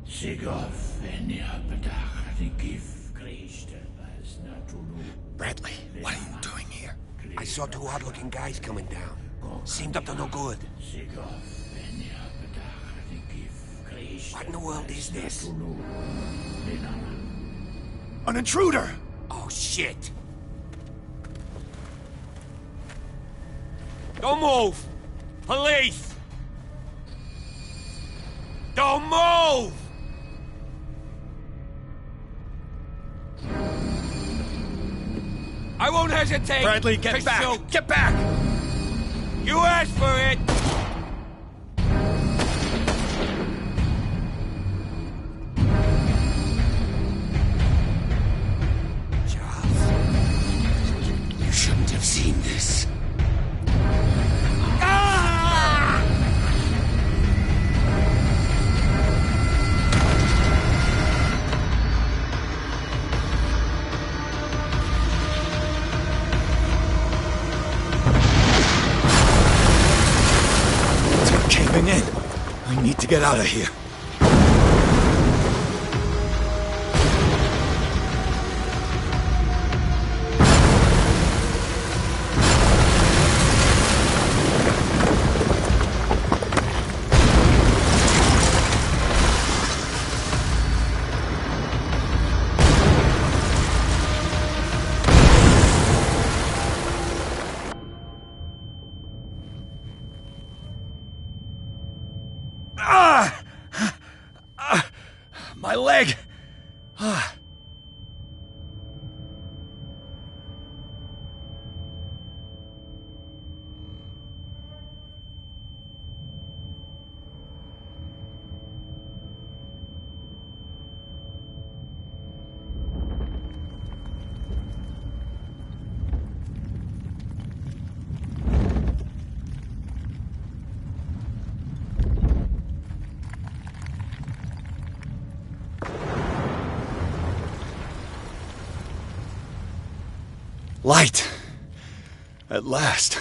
sigof, enia bedach, nikif, Ishtelbaz natulu. Bradley, what are you doing here? I saw two odd-looking guys coming down. Seemed up to no good. What in the world is this? An intruder! Oh, shit! Don't move! Police! Don't move! I won't hesitate! Bradley, get back! Shoot. Get back! You asked for it! Charles, you shouldn't have seen this. giving in. I need to get out of here. My leg! Light! At last.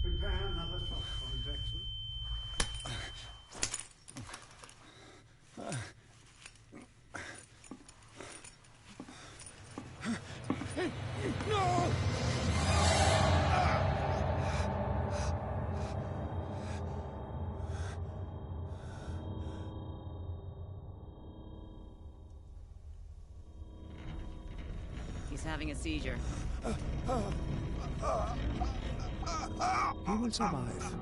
Prepare another shot for injection. No! He's having a seizure. He will survive.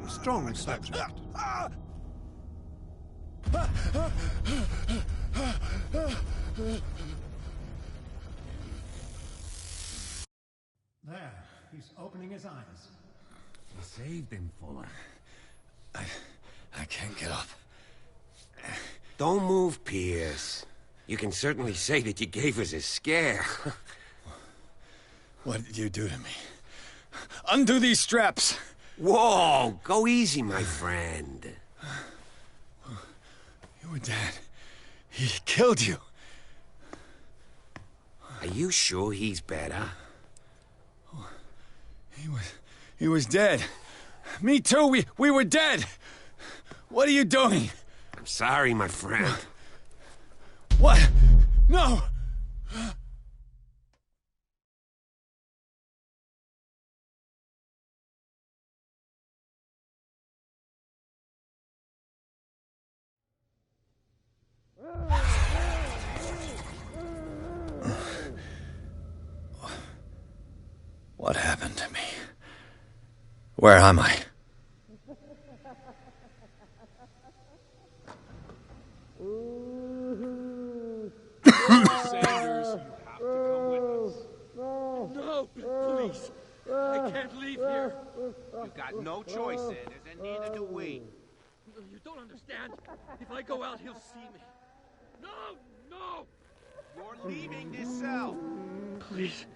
Strong subject. There, he's opening his eyes. You saved him, Fuller. I can't get up. Don't move, Pierce. You can certainly say that you gave us a scare. What did you do to me? Undo these straps! Whoa! Go easy, my friend. Your dad, he killed you. Are you sure he's better? He was dead. Me too, we were dead. What are you doing? I'm sorry, my friend. What? No! What happened to me? Where am I? Sanders, you have to come with us. No, please. I can't leave here. You got no choice, Sanders, and neither do we. You don't understand. If I go out, he'll see me. No! No! You're leaving this cell. Please.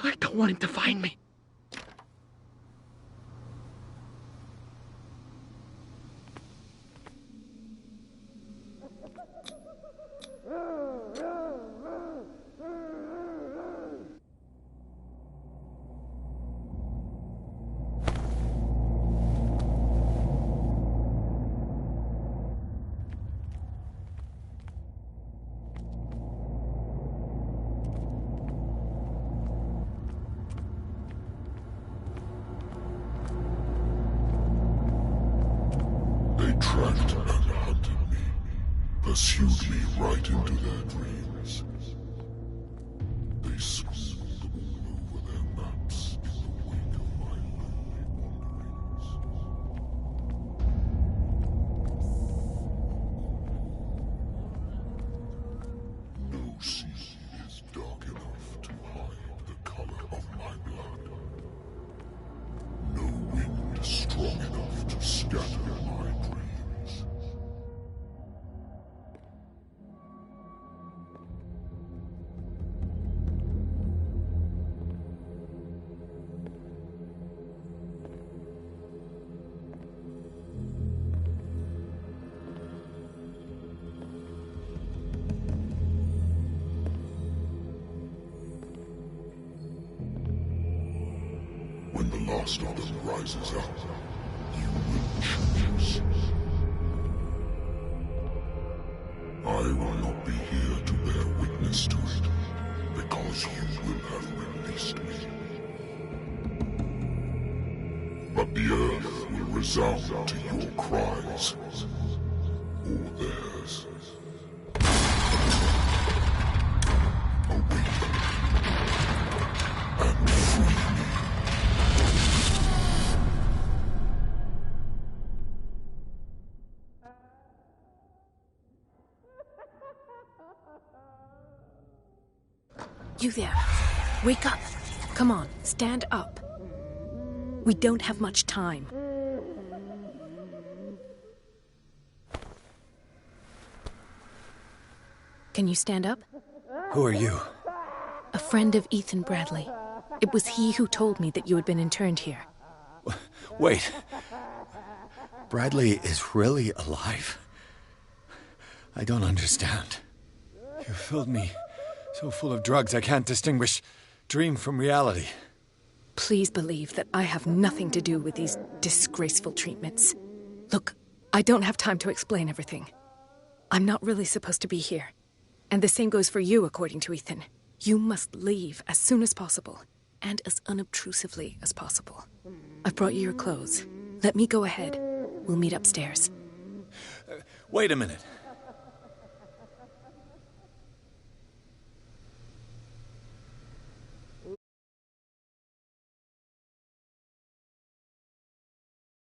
I don't want him to find me. Tracked and hunted me, pursued me right into their dreams. They scribbled all over their maps in the wake of my lonely wanderings. No sea is dark enough to hide the color of my blood. No wind strong enough to scatter my dreams. When the last of them rises up, you will choose. I will not be here to bear witness to it, because you will have released me. But the earth will resound to your cries, or theirs. Awaken and free me. You there. Wake up. Come on, stand up. We don't have much time. Can you stand up? Who are you? A friend of Ethan Bradley. It was he who told me that you had been interned here. Wait. Bradley is really alive? I don't understand. You filled me so full of drugs I can't distinguish dream from reality. Please believe that I have nothing to do with these disgraceful treatments. Look, I don't have time to explain everything. I'm not really supposed to be here. And the same goes for you, according to Ethan. You must leave as soon as possible, and as unobtrusively as possible. I've brought you your clothes. Let me go ahead. We'll meet upstairs. Wait a minute.